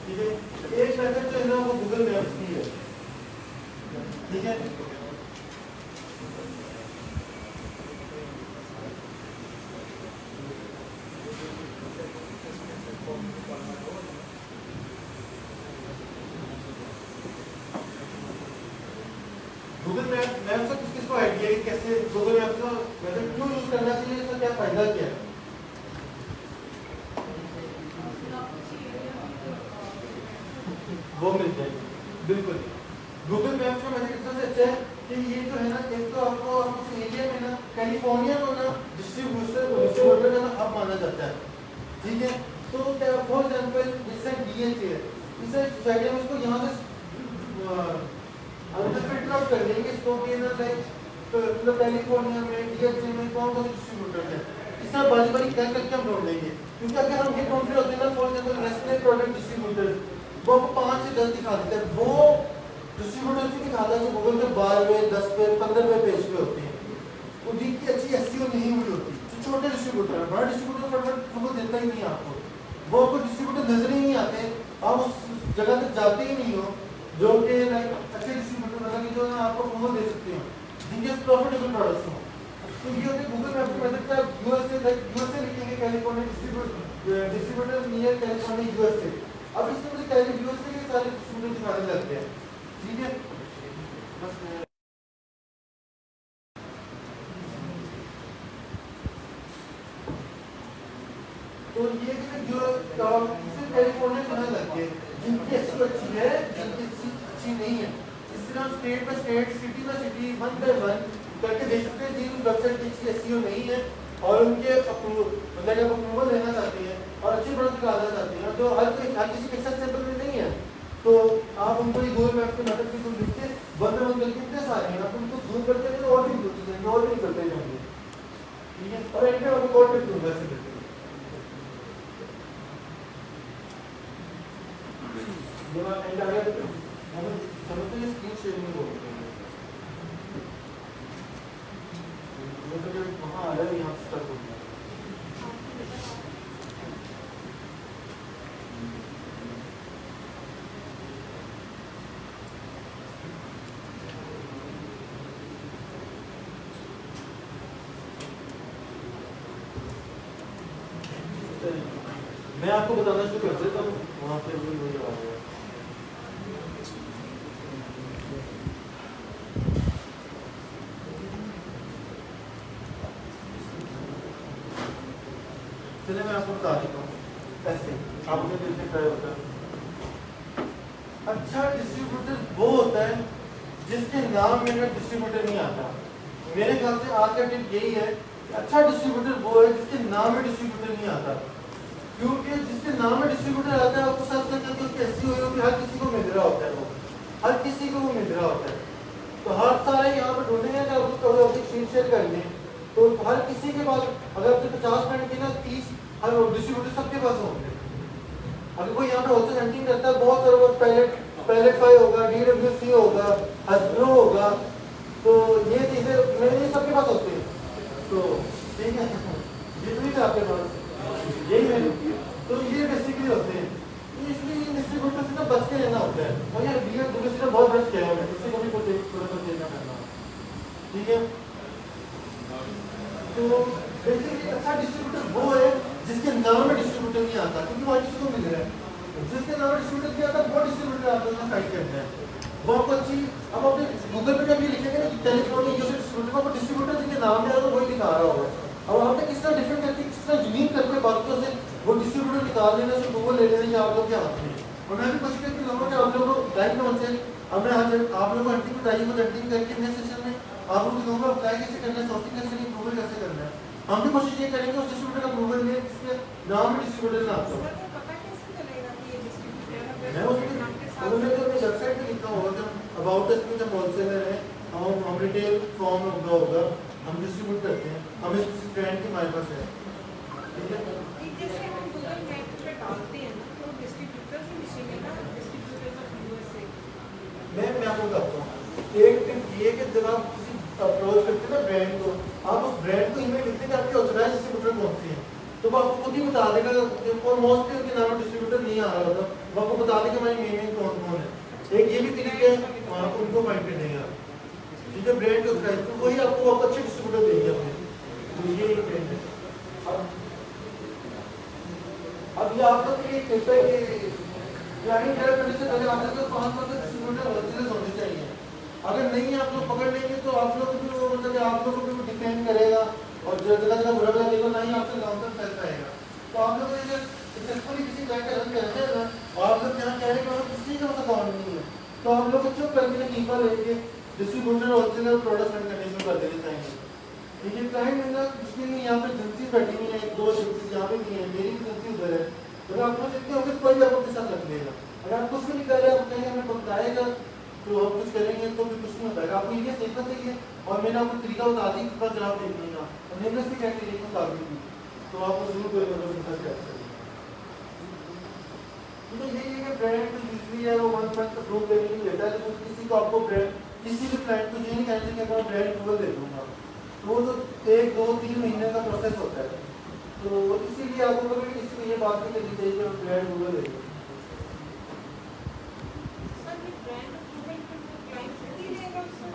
ठीक है, एक मेथड जो है ना वो गूगल मैप्स की है, ठीक है। गूगल मैप्स का किसको आइडिया है कैसे गूगल मैप्स का मेथड क्यों यूज करना चाहिए, इसका क्या फायदा क्या है? वो मिल जाएगी बिल्कुल। गूगल मैप्स का मैसेज सबसे अच्छा है कि ये जो है ना, एक तो आपको उस एरिया में ना कैलिफोर्निया को ना डिस्ट्रीब्यूटर का ना हब माना जाता है, ठीक है। तो क्या फॉर एग्जांपल जैसे डीएचए है, इसे सोसाइटी में उसको यहाँ से अंदर फिल्टर आउट कर लेंगे इसको कि ना लाइक मतलब कैलिफोर्निया में डीएचए में कौन कौन से डिस्ट्रीब्यूटर है, इस तरह बारी बारी क्या करके हम ढूंढ लेंगे। क्योंकि अगर हम ये ढूंढ रहे होते हैं ना, for example Nestle product distributor वो आपको 5 से 10 दिखा देता है, वो डिस्ट्रीब्यूटर भी दिखाता है जो गूगल के 12वें 10वें 15वें पेज पे होते हैं, उनकी अच्छी एसईओ नहीं हुई होती। जो छोटे डिस्ट्रीब्यूटर है, बड़ा डिस्ट्रीब्यूटर फटाफट वो देता ही नहीं आपको, वो आपको डिस्ट्रीब्यूटर नजर ही नहीं आते, आप उस जगह तक जाते ही नहीं हो जो कि लाइक अच्छे डिस्ट्रीब्यूटर मतलब कि जो ना आपको वो दे सकते हो जिनके प्रॉफिटेबल प्रोडक्ट्स हो। तो ये होते गूगल मैप की मदद से यूएसए लाइक यूएसए लिखेंगे California distributor near California USA. अब इसमें मुझे कैलिब्यूस के सारे स्टूडेंट दिखाने लग गए, ठीक है। बस तो ये कि जो इससे कैलिफोर्निया दिखाने लग गए जिनकी अच्छी है जिनकी अच्छी नहीं है। इस तरह state by state city by city 1 by 1 करके देख सकते हैं जिन वेबसाइट की अच्छी एसईओ नहीं है और उनके मतलब अप्रूवल लेना चाहते हैं और अच्छे प्रोडक्ट निकालना चाहते हैं जो हर किसी के एक्सेसिबल में नहीं है, तो आप उनको ये गूगल मैप के मदद से लिख के बंद करके इतने सारे हैं, आप उनको जूम करते हैं और भी होती जाएंगे और भी करते जाएंगे, ठीक है। और एक मैं आपको और टिप दूंगा ऐसे करके जब आप एंड आगे हम समझते हैं स्क्रीन शेयरिंग हो तो वहाँ आ रहा है, यहाँ से स्टार्ट हो गया। मैं आपको बताना शुरू कर देता हूँ, वहाँ पे भी वही आ गया। चलिए मैं आपको बता देता हूँ ऐसे आपने दिल से ट्राई होता है। अच्छा डिस्ट्रीब्यूटर वो होता है जिसके नाम में डिस्ट्रीब्यूटर नहीं आता। मेरे ख्याल से आज का टिप यही है, अच्छा डिस्ट्रीब्यूटर वो है जिसके नाम में डिस्ट्रीब्यूटर नहीं आता, क्योंकि जिसके नाम में डिस्ट्रीब्यूटर आता है आपको साथ करके उसकी ऐसी हुई होगी हर किसी को मिल रहा होता है, वो हर किसी को वो मिल रहा होता है। तो हर सारे यहाँ पर ढूंढेंगे कि आपको शीट शेयर कर लें तो हर किसी के पास अगर आपके 50 मिनट की ना 30 हर डिस्ट्रीब्यूटर सबके पास होंगे। अगर कोई यहाँ पे होलसेल हंटिंग करता है बहुत सारे वो पहले फाई होगा, DWC होगा, हसब्रो होगा, तो ये चीजें मेरे सबके पास होते हैं। तो ठीक है, जितनी भी आपके पास यही है, तो ये बेसिकली होते हैं। तो इसलिए ये डिस्ट्रीब्यूटर से ना बच के रहना होता है। और यार डीलर दूसरे से बहुत बच किया है, किसी को भी कुछ थोड़ा सा चेंज ना करना, ठीक है। तो बेसिकली अच्छा डिस्ट्रीब्यूटर वो है जिसके नाम में डिस्ट्रीब्यूटर नहीं आता, क्योंकि वो किसी को मिल रहा है। जिसके नाम में डिस्ट्रीब्यूटर नहीं आता वो डिस्ट्रीब्यूटर आपको ना फाइट करना है, वो आपको अच्छी। अब अपने गूगल पे जब ये लिखेंगे ना टेलीफोनिक यूजर डिस्ट्रीब्यूटर, आपको डिस्ट्रीब्यूटर जिसके नाम में आएगा वही दिखा रहा होगा। अब आपने किस तरह डिफरेंट करके किस तरह यूनिक करके बाकियों से वो डिस्ट्रीब्यूटर निकाल लेने से गूगल ले लेने आप लोग के हाथ में। और मैं भी कोशिश करती हूँ कि आप लोगों को गाइड में से अब मैं आज आप लोगों को हंटिंग बताइए, मैं हंटिंग करके नेक्स्ट सेशन में आप लोगों को दूंगा अप्लाई कैसे करना है, सॉर्टिंग कैसे करनी है, अप्रूवल कैसे करना है। हम भी कोशिश ये करेंगे उस डिस्ट्रीब्यूटर का अप्रूवल ले जिसके नाम में डिस्ट्रीब्यूटर ना आता हो। मैं उसमें उन्होंने तो अपनी वेबसाइट पे लिखा होगा जब अबाउट अस में जब होलसेलर है, हम रिटेल फॉर्म होगा, हम डिस्ट्रीब्यूट करते हैं, हम इस ब्रांड की हमारे पास है, ठीक है। जैसे हम गूगल मैप पे डालते हैं ना तो डिस्ट्रीब्यूटर से मिलेगा, डिस्ट्रीब्यूटर्स ऑफ यूएसए। मैं आपको बताता हूँ एक टिप ये कि जब आप किसी अप्रोच करते हैं ना ब्रांड को, आप उस ब्रांड को ईमेल लिखते हैं आपके ऑथराइज्ड डिस्ट्रीब्यूटर कौन सी है, तो वो आपको खुद ही बता देगा। और मोस्टली उनके नाम डिस्ट्रीब्यूटर नहीं आ रहा होता, वो आपको बता देगा हमारी मेन कौन कौन है। एक ये भी तरीका है आप उनको फाइंड करने का, ठीक है। ब्रांड को ऑथराइज्ड तो वही आपको अच्छे डिस्ट्रीब्यूटर देंगे अपने, तो ये एक ब्रांड है। अब ये आप लोग के लिए टिप है कि क्लाइंट हेल्प करने से पहले आप लोग को 5 डिस्ट्रीब्यूटर होलसेलर्स होने चाहिए। अगर नहीं है आप लोग पकड़ लेंगे तो आप लोग भी वो मतलब आप लोग को भी डिफेंड करेगा और जगह जगह बुरा बुरा देखो ना ही आपसे लॉन्ग टर्म चल पाएगा। तो आप लोग अगर सक्सेसफुली किसी क्लाइंट का रन करते हैं ना और आप लोग यहाँ कह रहे हैं कि किसी का अकाउंट नहीं है, तो आप लोग को चुप करके कीपर लेके डिस्ट्रीब्यूटर होलसेलर प्रोडक्ट रन करने शुरू कर देने चाहिए, ठीक है। क्लाइंट मिलना मुश्किल नहीं, यहाँ पे एजेंसी बैठी हुई है, 2 एजेंसी यहाँ पे नहीं है, मेरी एजेंसी उधर है, तो आप लोग इतने होंगे कोई भी आपको अपने साथ रख लेगा। अगर आप कुछ भी नहीं कर रहे आप कहेंगे हमें बताएगा तो हम कुछ करेंगे तो भी कुछ नहीं हो पाएगा। आपको ये सीखना चाहिए और मैंने आपको तरीका बता दी कितना जवाब देने का, और नेमलेस भी कैंडिडेट को बता दी, तो आपको जरूर कोई मतलब इनका क्या चाहिए। तो यही है कि ब्रांड यूजली है वो 1 मंथ अप्रूव करने के लिए लेता है, लेकिन किसी को आपको ब्रांड किसी भी क्लाइंट को ये नहीं कहते कि मैं ब्रांड अप्रूवल दे दूंगा, तो वो तो 1, 2, 3 महीने का प्रोसेस होता है। तो इसीलिए आपको कभी किसी को ये बात नहीं करनी चाहिए कि ब्रांड अप्रूवल दे दूँ।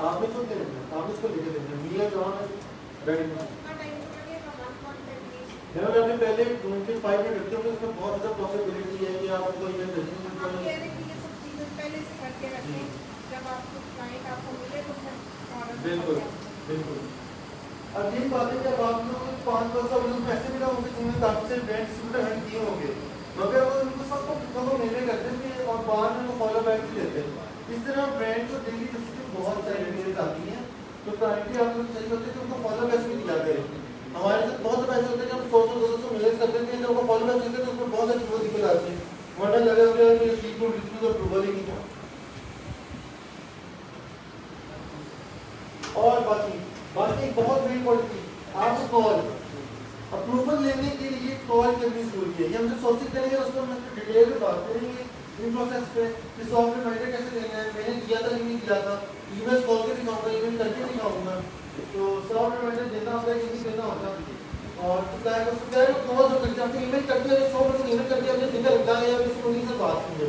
आप इसको दे देंगे, आप इसको लिखे देंगे मिया जॉन ब्रांड में। मैं अपने पहले 25 मिनट रखते होंगे, उसमें बहुत ज़्यादा पॉसिबिलिटी है कि आप उनको ईमेल भेजेंगे बिल्कुल बिल्कुल। अब यही बात है कि अब आप लोग 500 लोग ऐसे भी ना होंगे जिन्होंने काफ़ी से ब्रांड डिस्ट्रीब्यूटर हैंड किए होंगे, मगर वो उनको सबको उनको मेले करते थे और बाद में वो फॉलो बैक भी लेते हैं। इस तरह ब्रांड को डेली बेसिस पे बहुत सारी मेल्स आती हैं, तो प्रायोरिटी आप लोग चाहिए होते हैं कि उनको फॉलो बैक भी दिया करें। हमारे साथ बहुत पैसे होते हैं कि हम 100-200 मेल्स करते हैं, जब उनको फॉलो बैक देते हैं तो उसमें बहुत सारी चीज़ें दिक्कत आती है, वरना लगे हुए हैं कि शीट को रिसीव अप्रूवल ही नहीं था। और बाकी एक बहुत बड़ी पॉइंट थी, आपको कॉल अप्रूवल लेने के लिए कॉल करनी जरूरी है। ये हम जो सोचित करेंगे उसको हम डिटेल में बात करेंगे इन प्रोसेस पे कि सॉफ्टवेयर मैनेजर कैसे लेना है, मैंने दिया था नहीं दिया था, ईमेल कॉल के दिखाऊंगा, ईमेल करके दिखाऊंगा, तो सॉफ्टवेयर मैनेजर देना होता है कि नहीं देना होता है। और सप्लायर को कॉल करके आपको ईमेल करके 100% ईमेल करके अपने जिनका रिप्लाई है उसको उन्हीं से बात कीजिए,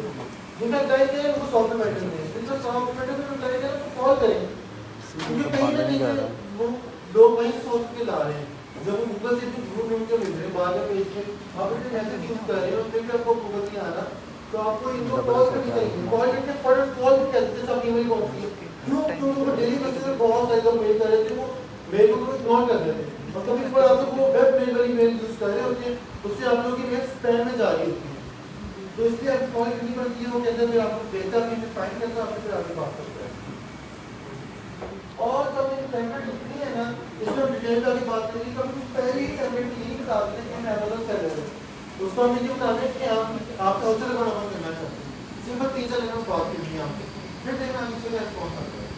जिनका रिप्लाई किया है उनको सॉफ्टवेयर मैनेजर दें, जिनका सॉफ्टवेयर मैनेजर को रिप्लाई किया है कॉल करें, क्योंकि कहीं ना कहीं वो लोग वहीं सोच के ला रहे हैं। जब वो गूगल से भी झूठ नहीं मिल रहे बाद में पेज पे आप इतने मैसेज यूज कर रहे हो फिर भी आपको गूगल नहीं आ रहा, तो आपको इनको कॉल करनी चाहिए। कॉल करके फर्स्ट कॉल भी कहते हैं सब ईमेल पहुंचती है, क्यों वो डेली बेसिस पे बहुत सारे लोग मेल कर रहे थे, वो मेल को इग्नोर कर रहे थे और कभी कभार आप लोग वो वेब मेल वाली मेल यूज कर रहे होते हैं, उससे आप लोगों की मेल स्पैम में जा रही होती है, तो इसलिए आप कॉल करनी पड़ती है। वो कहते हैं आप लोग देखते हैं फाइन करता है फिर आगे बात करते हैं। और जब ये टेम्पलेट लिखनी है ना इसमें डिटेल वाली बात करेंगे, तो हम पहले ही टेम्पलेट यही बता देते हैं कि हम अमेज़न कर रहे हैं, उसको हम ये बताते हैं कि हम आपका होलसेल अकाउंट ओपन करना चाहते हैं, सिंपल 3-4 लाइन में बात करनी है आपको, फिर देखना हम इससे रिस्पॉन्स आता है।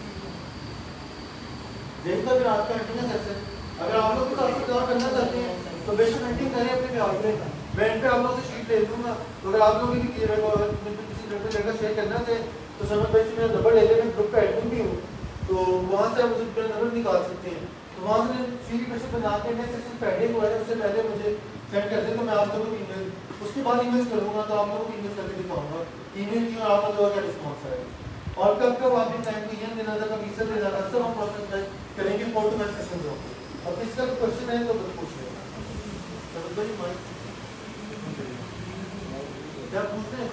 देखो फिर आपका इंटरनेट सेक्शन अगर आप लोग कुछ आपसे काम करना चाहते हैं तो बेशक हंटिंग करें अपने ब्याज में, मैं इन पे आप लोगों से शीट ले दूंगा, तो अगर आप लोग भी क्लियर है और किसी जगह शेयर करना है तो समय पे मेरा नंबर ले लें, मैं ग्रुप पे एडमिन भी हूँ, तो वहाँ से आप मुझे नंबर निकाल सकते हैं तो वहाँ से सीरी पे से बना के नेक्स्ट सेक्शन पेंडिंग हुआ है, उससे पहले मुझे सेंड कर दें तो मैं आप लोगों को ईमेल उसके बाद ईमेल करूँगा, तो आप लोगों को ईमेल करके दिखाऊंगा ईमेल की और आप लोगों का रिस्पॉन्स आएगा। और कब कब आपके टाइम को ईमेल देना था, कब ईमेल देना था, सब हम प्रोसेस करेंगे फोटो मैच सेशन में। अब इसका कोई क्वेश्चन है तो पूछ लें। क्या पूछते हैं?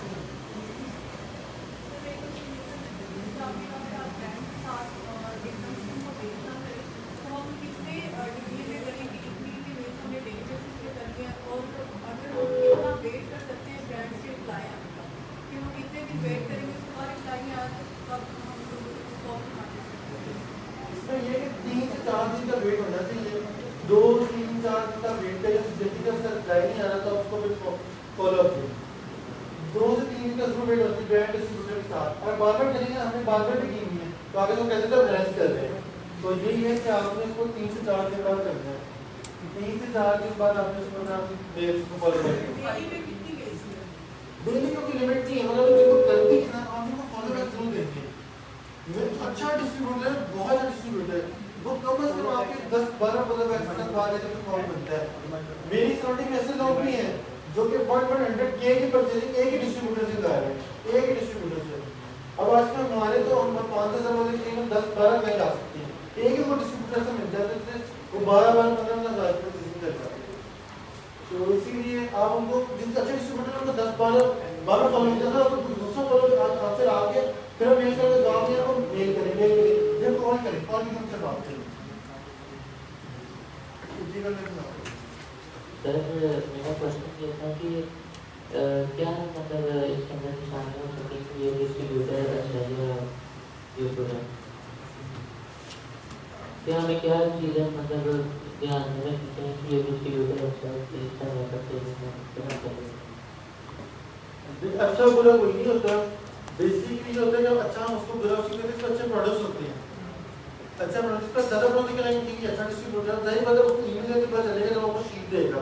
इसमें ये कि 3 से 4 दिन का वेट होना चाहिए, 2 3 4 दिन का वेट करें, जल्दी का रिप्लाई नहीं आ रहा था उसको फिर फॉलो अप करें। 2 से 3 दिन का जरूर वेट होती है ब्रांड डिस्ट्रीब्यूटर के साथ। अगर बार बार करेंगे, हमने बार बार भी की हुई है तो आगे तो कहते थे रेस्ट कर रहे हैं, तो यही है कि आपने इसको 3 से 4 दिन बाद करना है। 3 से 4 दिन बाद आपने इसको ना इसको फॉलो करना है। डेली की लिमिट नहीं है, मतलब देखो गलती है ना, आप इसको फॉलो बैक जरूर देंगे। ये अच्छा डिस्ट्रीब्यूटर है, बहुत अच्छा डिस्ट्रीब्यूटर है, वो कम से कम आपके 10-12 फॉलो बैक के साथ बाद तो फॉर्म बनता है। मेरी सराउंडिंग में ऐसे लोग भी हैं जो कि 100 के की परचेजिंग एक ही डिस्ट्रीब्यूटर से कर रहे हैं, एक ही डिस्ट्रीब्यूटर से। अब आजकल हमारे तो हम 5,000 वाले की 10-12 बैंक आ सकते हैं, एक ही वो डिस्ट्रीब्यूटर से मिल जाते थे, वो 12-15 परचेजिंग कर जाते हैं। तो इसीलिए आप उनको जिनसे अच्छे डिस्ट्रीब्यूटर उनको 10-12 फॉलो मिलता था, तो दूसरा फॉलो आपसे आके फिर हम मेल करके जवाब दिया, आपको मेल करें जब कॉल करें, कॉल की हमसे बात करें। सर मेरा क्वेश्चन ये था कि क्या मतलब इसके अंदर शामिल हो सके कि ये डिस्ट्रीब्यूटर अच्छा यूट्यूबर है, क्या हमें क्या चीज़ें मतलब ध्यान में रखनी चाहिए कि ये डिस्ट्रीब्यूटर अच्छा इस तरह करते अच्छा बुरा कोई नहीं होता, बेसिकली जो होता है जब अच्छा हम उसको बुरा उसके लिए अच्छे प्रोडक्ट्स होते हैं, अच्छा प्रोडक्ट्स का ज़्यादा प्रोडक्ट निकलेंगे कि अच्छा डिस्ट्रीब्यूटर सही मतलब उसको ईमेल करके पता चलेगा जब आपको शीट देगा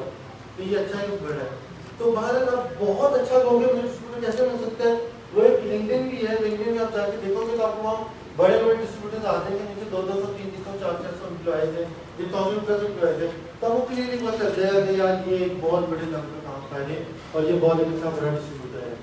तो ये अच्छा है कि बुरा है। तो बाहर आप बहुत अच्छा कहोगे मुझे डिस्ट्रीब्यूटर कैसे मिल सकता है, वो एक लिंक्डइन भी है, लिंक्डइन में आप जाके देखोगे तो आपको वहाँ बड़े बड़े डिस्ट्रीब्यूटर्स आते हैं नीचे 200 300 400 एम्प्लॉयज हैं, ये 1000+ एम्प्लॉयज हैं, तो आपको क्लियरली पता चल जाएगा कि यार ये एक बहुत बड़े लेवल पे काम कर रहे हैं और ये बहुत अच्छा बड़ा डिस्ट्रीब्यूटर है।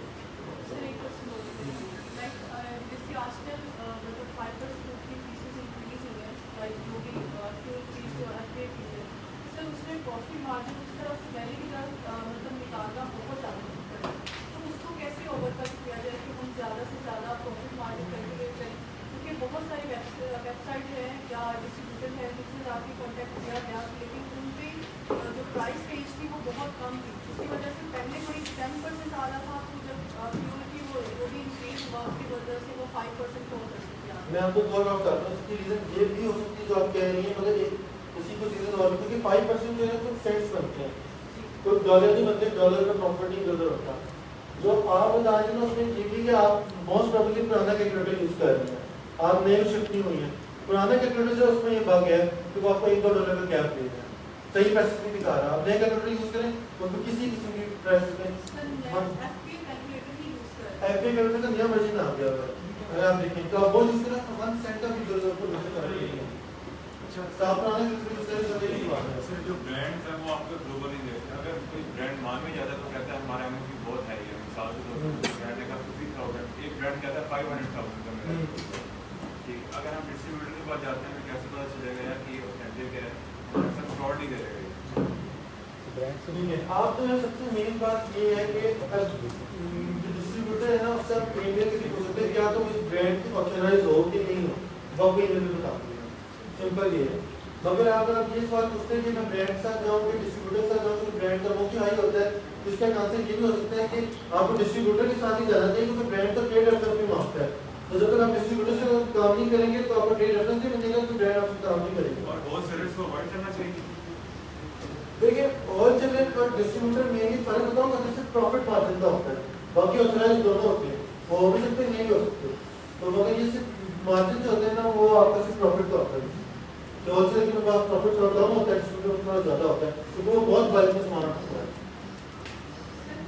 बहुत सारी वेबसाइट है या डिस्ट्रीब्यूटर है जिससे जाके कांटेक्ट किया गया, लेकिन उन पे जो प्राइस रेंज थी वो बहुत कम थी, उसकी वजह से पहले कोई 10% आ रहा था, तो जब प्योरिटी वो भी इंक्रीज हुआ उसकी वजह से वो 5% हो सकती है। मैं आपको और बात करता हूँ, इसकी रीज़न ये भी हो सकती है जो आप कह रही हैं, मतलब एक उसी को रीज़न और क्योंकि 5% जो है तो सेंट्स बनते हैं, तो डॉलर नहीं बनते, डॉलर का प्रॉफिट नहीं डॉलर होता। जो आप बता रहे हैं ना उसमें ये भी कि आप मोस्ट प्रोबेबली पुराना कैलकुलेटर यूज़ कर रहे हैं, आप नए में शिफ्ट नहीं हुई है, पुराना कैलकुलेटर जो उसमें ये बग है कि वो आपको $1-2 का गैप दे रहा है, सही पैसे नहीं दिखा रहा। आप नए कैलकुलेटर यूज़ करें तो किसी किस्म की प्राइस में एफपी कैलकुलेटर का नियम वर्जन आ गया है, अगर आप देखें तो आप वो यूज़ करें 1 सेंट का भी जरूरत को वैसे कर रही है। अच्छा तो आप पुराने कैलकुलेटर यूज़ करें तो बात है। सर जो ब्रांड्स हैं वो आपको ग्लोबली देखते हैं, अगर कोई ब्रांड मान में जाता है तो कहता है हमारा एमओपी बहुत हाई है, मिसाल के तौर पर ब्रांड का 50,000, एक ब्रांड कहता है 500,000 का मेरा, ठीक। अगर हम डिस्ट्रीब्यूटर के पास जाते हैं तो कैसे पता चलेगा यार कि ऑथेंटिक है, सब फ्रॉड नहीं करेगा नहीं है। आप जो है सबसे मेन बात ये है कि डिस्ट्रीब्यूटर है ना उससे आप ईमेल के पूछ सकते हैं क्या तो इस ब्रांड की ऑथराइज हो कि नहीं हो, वो आपको ईमेल में बता देंगे, सिंपल ये है। मगर अगर आप ये सवाल पूछते हैं कि मैं ब्रांड के साथ जाऊँ कि डिस्ट्रीब्यूटर के साथ जाऊँ तो ब्रांड का वो क्यों हाई होता है, तो इसका आंसर ये भी हो सकता है कि आपको डिस्ट्रीब्यूटर के साथ ही जाना चाहिए क्योंकि ब्रांड तो ट्रेड रेफरेंस भी मांगता है, तो जब तक आप डिस्ट्रीब्यूटर से काम नहीं करेंगे तो आपको ट्रेड रेफरेंस नहीं मिलेगा तो ब्रांड आपसे काम नहीं करेगा। और बहुत सेलर्स को अवॉइड करना चाहिए। देखिए होलसेलर और डिस्ट्रीब्यूटर में ही फर्क बताऊंगा, जैसे प्रॉफिट मार्जिन का होता है, बाकी ऑथराइज दोनों होते हैं, वो हो भी सकते हैं नहीं हो सकते, तो मगर ये सिर्फ मार्जिन जो होते हैं ना वो आपका सिर्फ प्रॉफिट का होता है, तो होलसेलर के पास प्रॉफिट थोड़ा कम होता है, डिस्ट्रीब्यूटर थोड़ा ज़्यादा होता है, तो वो बहुत बल्क में सामान होता है।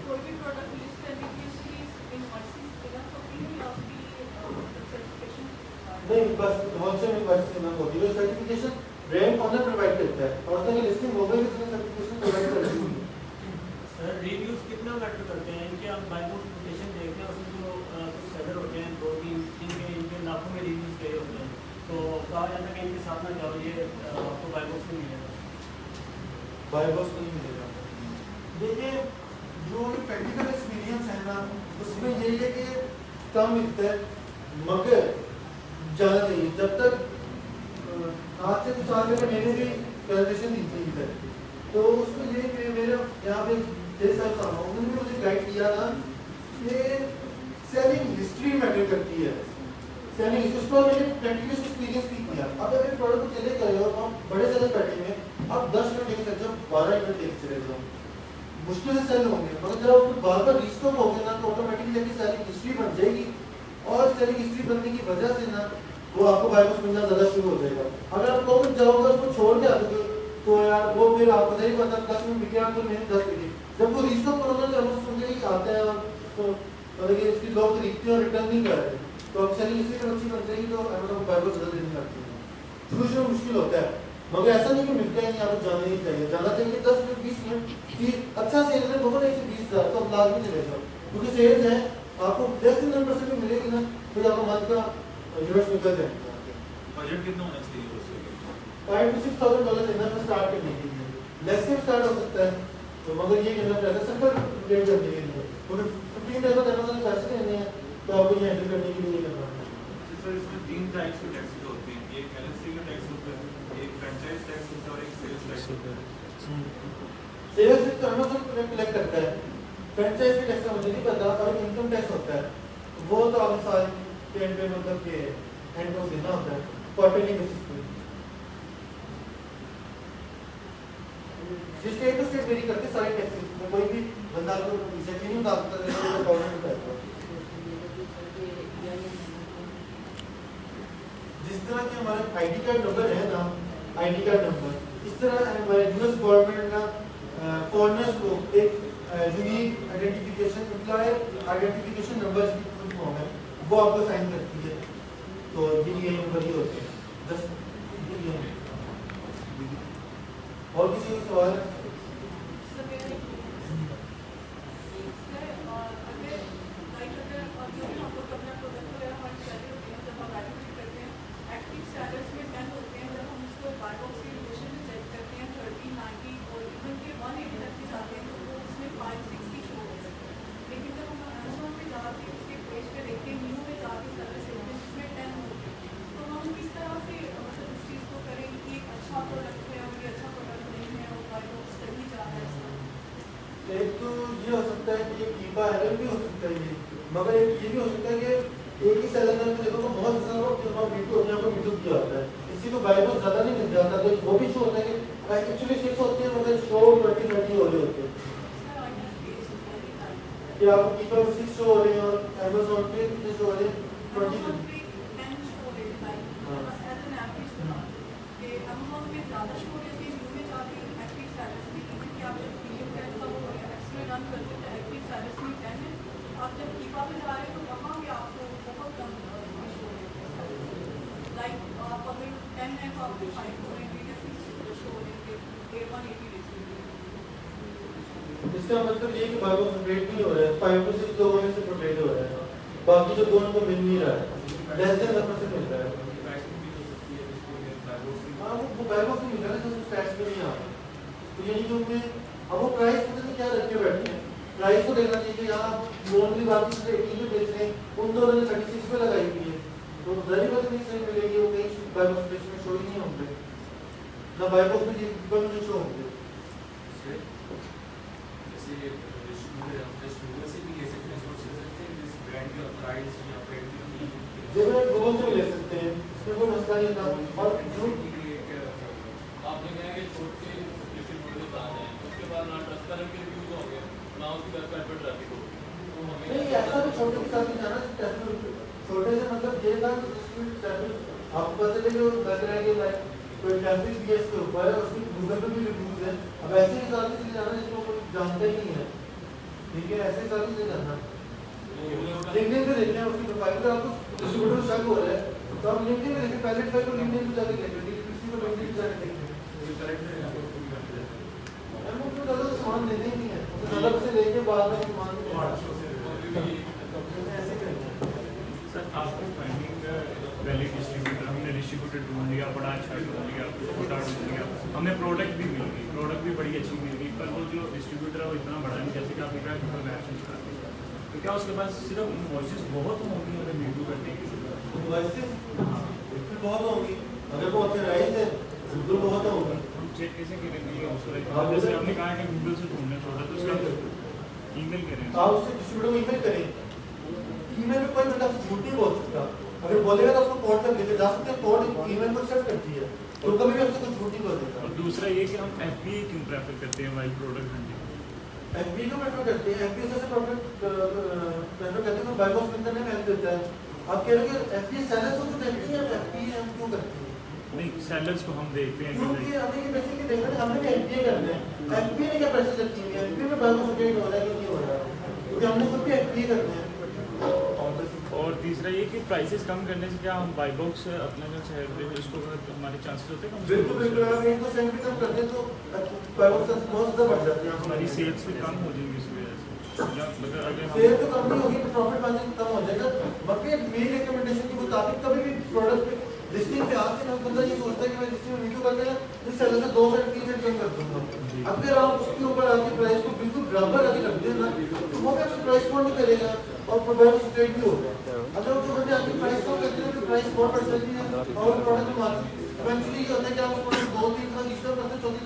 कोई भी प्रोडक्ट लिस्ट करने के लिए इनवॉइसेस देना तो भी आपकी सर्टिफिकेशन नहीं बस होलसेल में बस होती है सर्टिफिकेशन ब्रांड ऑनर प्रोवाइड करता है और उसका लिस्टिंग हो गई तो सर्टिफिकेशन प्रोवाइड कर दी है। सर रिव्यूज कितना मैटर करते हैं इनके? हम बाय बुक नोटिफिकेशन देखते हैं उसमें जो कुछ सेलर होते हैं 2-3 इनके लाखों में रिव्यूज गए होते हैं, तो कहा जाता है कि इनके साथ ना जाओ, ये आपको बाय बुक से मिलेगा। बाय बॉक्स नहीं मिलेगा। देखिए जो प्रैक्टिकल एक्सपीरियंस है ना उसमें यही है कि कम मिलता है मगर ज़्यादा नहीं। जब तक आज से कुछ साल पहले मैंने भी कैलकुलेशन दी थी इधर, तो उसमें ये मेरे यहाँ पे जैसा था उन्होंने मुझे गाइड किया था कि सेलिंग हिस्ट्री मैटर करती है। सेलिंग हिस्ट्री उसको मैंने प्रैक्टिकल एक्सपीरियंस भी किया। अब अगर प्रोडक्ट को चले गए हो आप बड़े सेलर बैठे हैं, आप 10 मिनट लेके चल जाओ, 12 मिनट लेके चले जाओ, मुश्किल से सेल होंगे। मगर जब आप बार बार रिस्टॉक हो गए ना तो ऑटोमेटिकली आपकी सेलिंग हिस्ट्री बन जाएगी और सेलिंग हिस्ट्री बनने की वजह से ना वो आपको बाय बॉक्स मिलना ज़्यादा शुरू हो जाएगा। अगर आप कॉमन जाओगे उसको छोड़ के आते तो यार वो फिर आपको नहीं पता 10 मिनट बिके आपको नहीं 10 बिके। जब वो रिस्टॉक करोगे तो हम समझे कि आता है और तो मतलब कि इसकी लोग खरीदते हैं और रिटर्न नहीं कर रहे, तो अब सेलिंग हिस्ट्री पर अच्छी बन जाएगी तो अमेज़न बाय बॉक्स ज़्यादा देने लगती है। शुरू शुरू मुश्किल होता है मगर ऐसा नहीं कि मिलता है नहीं, आपको जाना ही चाहिए। जाना चाहिए 10 मिनट 20 मिनट कि अच्छा सेल है बहुत 120,000 तो आप लाजमी चले जाओ, क्योंकि सेल्स है आपको 10% भी मिलेगी ना फिर आपको मंथ का यूनिट्स निकल जाएंगे। बजट कितना होना चाहिए उसके? $5,000 to $6,000 इनफ है स्टार्ट करने के लिए। लेस से स्टार्ट हो सकता है तो मगर ये इनफ रहता है सिंपल रेट करने के लिए। क्योंकि 15 डेज में अमेज़न पैसे देने हैं तो आपको ये हैंडल करने के लिए ये करना है। सर इसमें 3 टाइप्स के टैक्सेस होते हैं, एक एलएलसी का टैक्स होता है, एक फ्रेंचाइज टैक्स होता है और एक सेल्स टैक्स होता है। सेल्स तो अमेज़न कलेक्ट करता है, फ्रेंचाइज के टैक्स का मुझे नहीं पता, और इनकम टैक्स होता है वो तो आप साल के एंड पे मतलब के एंड को देना होता है क्वार्टरली बेसिस पे। स्टेट टू स्टेट वेरी करते सारे टैक्सेस में, कोई भी बंदा को एग्जैक्टली नहीं बता सकता है तो गवर्नमेंट करता है। जिस तरह के हमारे आईडी कार्ड नंबर है ना, आईडी कार्ड नंबर इस तरह हमारे यूएस गवर्नमेंट ना फॉरेनर्स को एक unique identification employer identification number की फुल फॉर्म है वो आपको साइन करती है, तो ये नंबर ही होते हैं। जस्ट और किसी को सवाल है? एक तो ये हो सकता है कि कीपा एरर भी हो सकता है ये, मगर एक ये भी हो सकता है कि एक ही सेलर में देखो तो बहुत सारा लोग जो मीटू अपने आप को मीटू किया होता है, इसी को बाय बॉक्स ज़्यादा नहीं मिल जाता, तो वो भी शो होता है कि एक्चुअली 6 होते हैं मगर शो 20-30 हो रहे होते हैं कि आपको कीपा में 6 शो हो रहे हैं और अमेज़न पे कितने शो हो रहे हैं 20। आप जब कीपा में जा रहे हैं तो वहाँ भी आपको बहुत कम लाइक आप अगर 10 है तो आपको 5 हो रहे हैं, 6 शो हो रहे हैं, 180 इसका मतलब ये कि बाय बॉक्स अपडेट नहीं हो रहा है, 5 to 6 लोगों में से अपडेट हो रहा है, बाकी जो दोनों को मिल नहीं रहा है, लेस देन 10% मिल रहा है। हाँ वो बाय बॉक्स नहीं मिल रहा है तो स्टैट्स में नहीं आ रहा, तो यही जो मैं अब वो प्राइस पता नहीं क्या रख के बैठे हैं, प्राइस को देखना चाहिए कि यहाँ नॉर्मली बाकी से 18 पे बेच रहे हैं उन दोनों ने 36 पे लगाई हुई है, तो जरी बात नहीं सही मिलेगी, वो कहीं बाय बॉक्स बेच में शो ही नहीं होंगे ना, बाय बॉक्स में ये शो होंगे। जब आप गूगल से ले सकते हैं इसमें कोई मसला नहीं था, और आपने कहा कि छोटे डिस्ट्रीब्यूटर आ जाए उसके बाद ना ट्रांसपेरेंट के रिव्यूज होंगे ना उसकी वेबसाइट पर ट्रैफिक हो, तो हमें नहीं ऐसा तो छोटे के साथ नहीं जाना, छोटे से मतलब ये था ट्रैफिक आपको पता चले जो लग रहा है कि लाइक कोई ट्रैफिक भी इसके ऊपर है, उसकी गूगल पे भी रिव्यूज है। अब ऐसे ही साथ से जाना जिसको कोई जानता ही नहीं है, ठीक है, ऐसे साथ से जाना लिंक्डइन पे देखें उसकी प्रोफाइल पर आपको डिस्ट्रीब्यूटर शक हो रहा है तो आप लिंक्डइन पे देखें, पहले ट्राई को लिंक्डइन पे जाके देखें, किसी को लोग डिजाइन देखें एमओ को ज़्यादा सामान देने ही नहीं है तो ज़्यादा पैसे लेके बाद में सामान ऐसे करेंगे। सर आपको फाइंडिंग पहले डिस्ट्रीब्यूटर हमने डिस्ट्रीब्यूटर ढूंढ लिया, बड़ा अच्छा ढूंढ लिया, छोटा ढूंढ लिया, हमें प्रोडक्ट भी मिल गई, प्रोडक्ट भी बड़ी अच्छी मिल गई, पर वो जो डिस्ट्रीब्यूटर है वो इतना बड़ा नहीं, जैसे कि आपने कहा कि वेबसाइट चला दिया, तो क्या उसके पास सिर्फ इनवॉइसेस बहुत होंगी हमें रिव्यू करने की? वैसे बहुत होंगी, अगर वो ऑथराइज्ड है बिल्कुल बहुत होंगी। हम चेक कैसे करेंगे उसको? जैसे आपने कहा कि गूगल से ढूंढना छोटा, तो उसका ईमेल करें, आप उससे डिस्ट्रीब्यूटर को ईमेल करें, ईमेल में कोई बंदा झूठ नहीं बोल सकता, अगर बोलेगा तो उसको कोर्ट तक लेके जा सकते हैं, कोर्ट ईमेल को एक्सेप्ट करती है तो कभी भी उससे कुछ झूठ नहीं बोल देता। और दूसरा ये कि हम FBA क्यों प्रेफर करते हैं वाइल प्रोडक्ट हंटिंग? एफबी को प्रेफर करते हैं, एफबी जैसे प्रेफर करते हैं, बाय बॉक्स करने में हेल्प देता है। आप कह रहे हो कि एफबी सेलर्स को तो देखते हैं, एफबी हम क्यों करते हैं? नहीं, सेलर्स को हम देखते हैं क्योंकि हमें ये बेसिकली देखना है, हमने भी एफबी करना है, एफबी ने क्या पैसे रखी हुई है, एफबी में बाय बॉक्स अपडेट हो रहा है कि नहीं हो रहा है, क्योंकि हमने खुद भी एफबी करना है। और तीसरा ये कि प्राइसेस कम करने से क्या हम बाई बॉक्स अपना जो शहर में उसको हमारे चांसेस होते हैं कम? बिल्कुल बिल्कुल, अगर 1% भी कम कर दें तो बाय बॉक्स बहुत ज़्यादा बढ़ जाती है हमारी सेल्स भी कम हो जाएंगी इस वजह से, या मतलब अगर सेल हम तो कम नहीं होगी, प्रॉफिट मार्जिन कम हो जाएगा। बाकी मेरी रिकमेंडेशन के मुताबिक कभी भी प्रोडक्ट पे लिस्टिंग पे आके ना बंदा ये सोचता है कि मैं लिस्टिंग में वीडियो करके ना इस सेलर से 2-3% कम कर दूंगा। अगर आप उसके ऊपर आके प्राइस को बिल्कुल बराबर आके रख दें ना तो वो भी आपसे प्राइस कौन नहीं करेगा और प्रोवाइड स्ट्रेट भी होगा। अगर जो बंदे आपकी प्राइस कम करते हैं तो प्राइस बहुत बढ़ जाती है और प्रोडक्ट में इवेंचुअली ये होता है कि आप प्रोडक्ट 2-3 का इस्तेमाल करते हैं, चौथी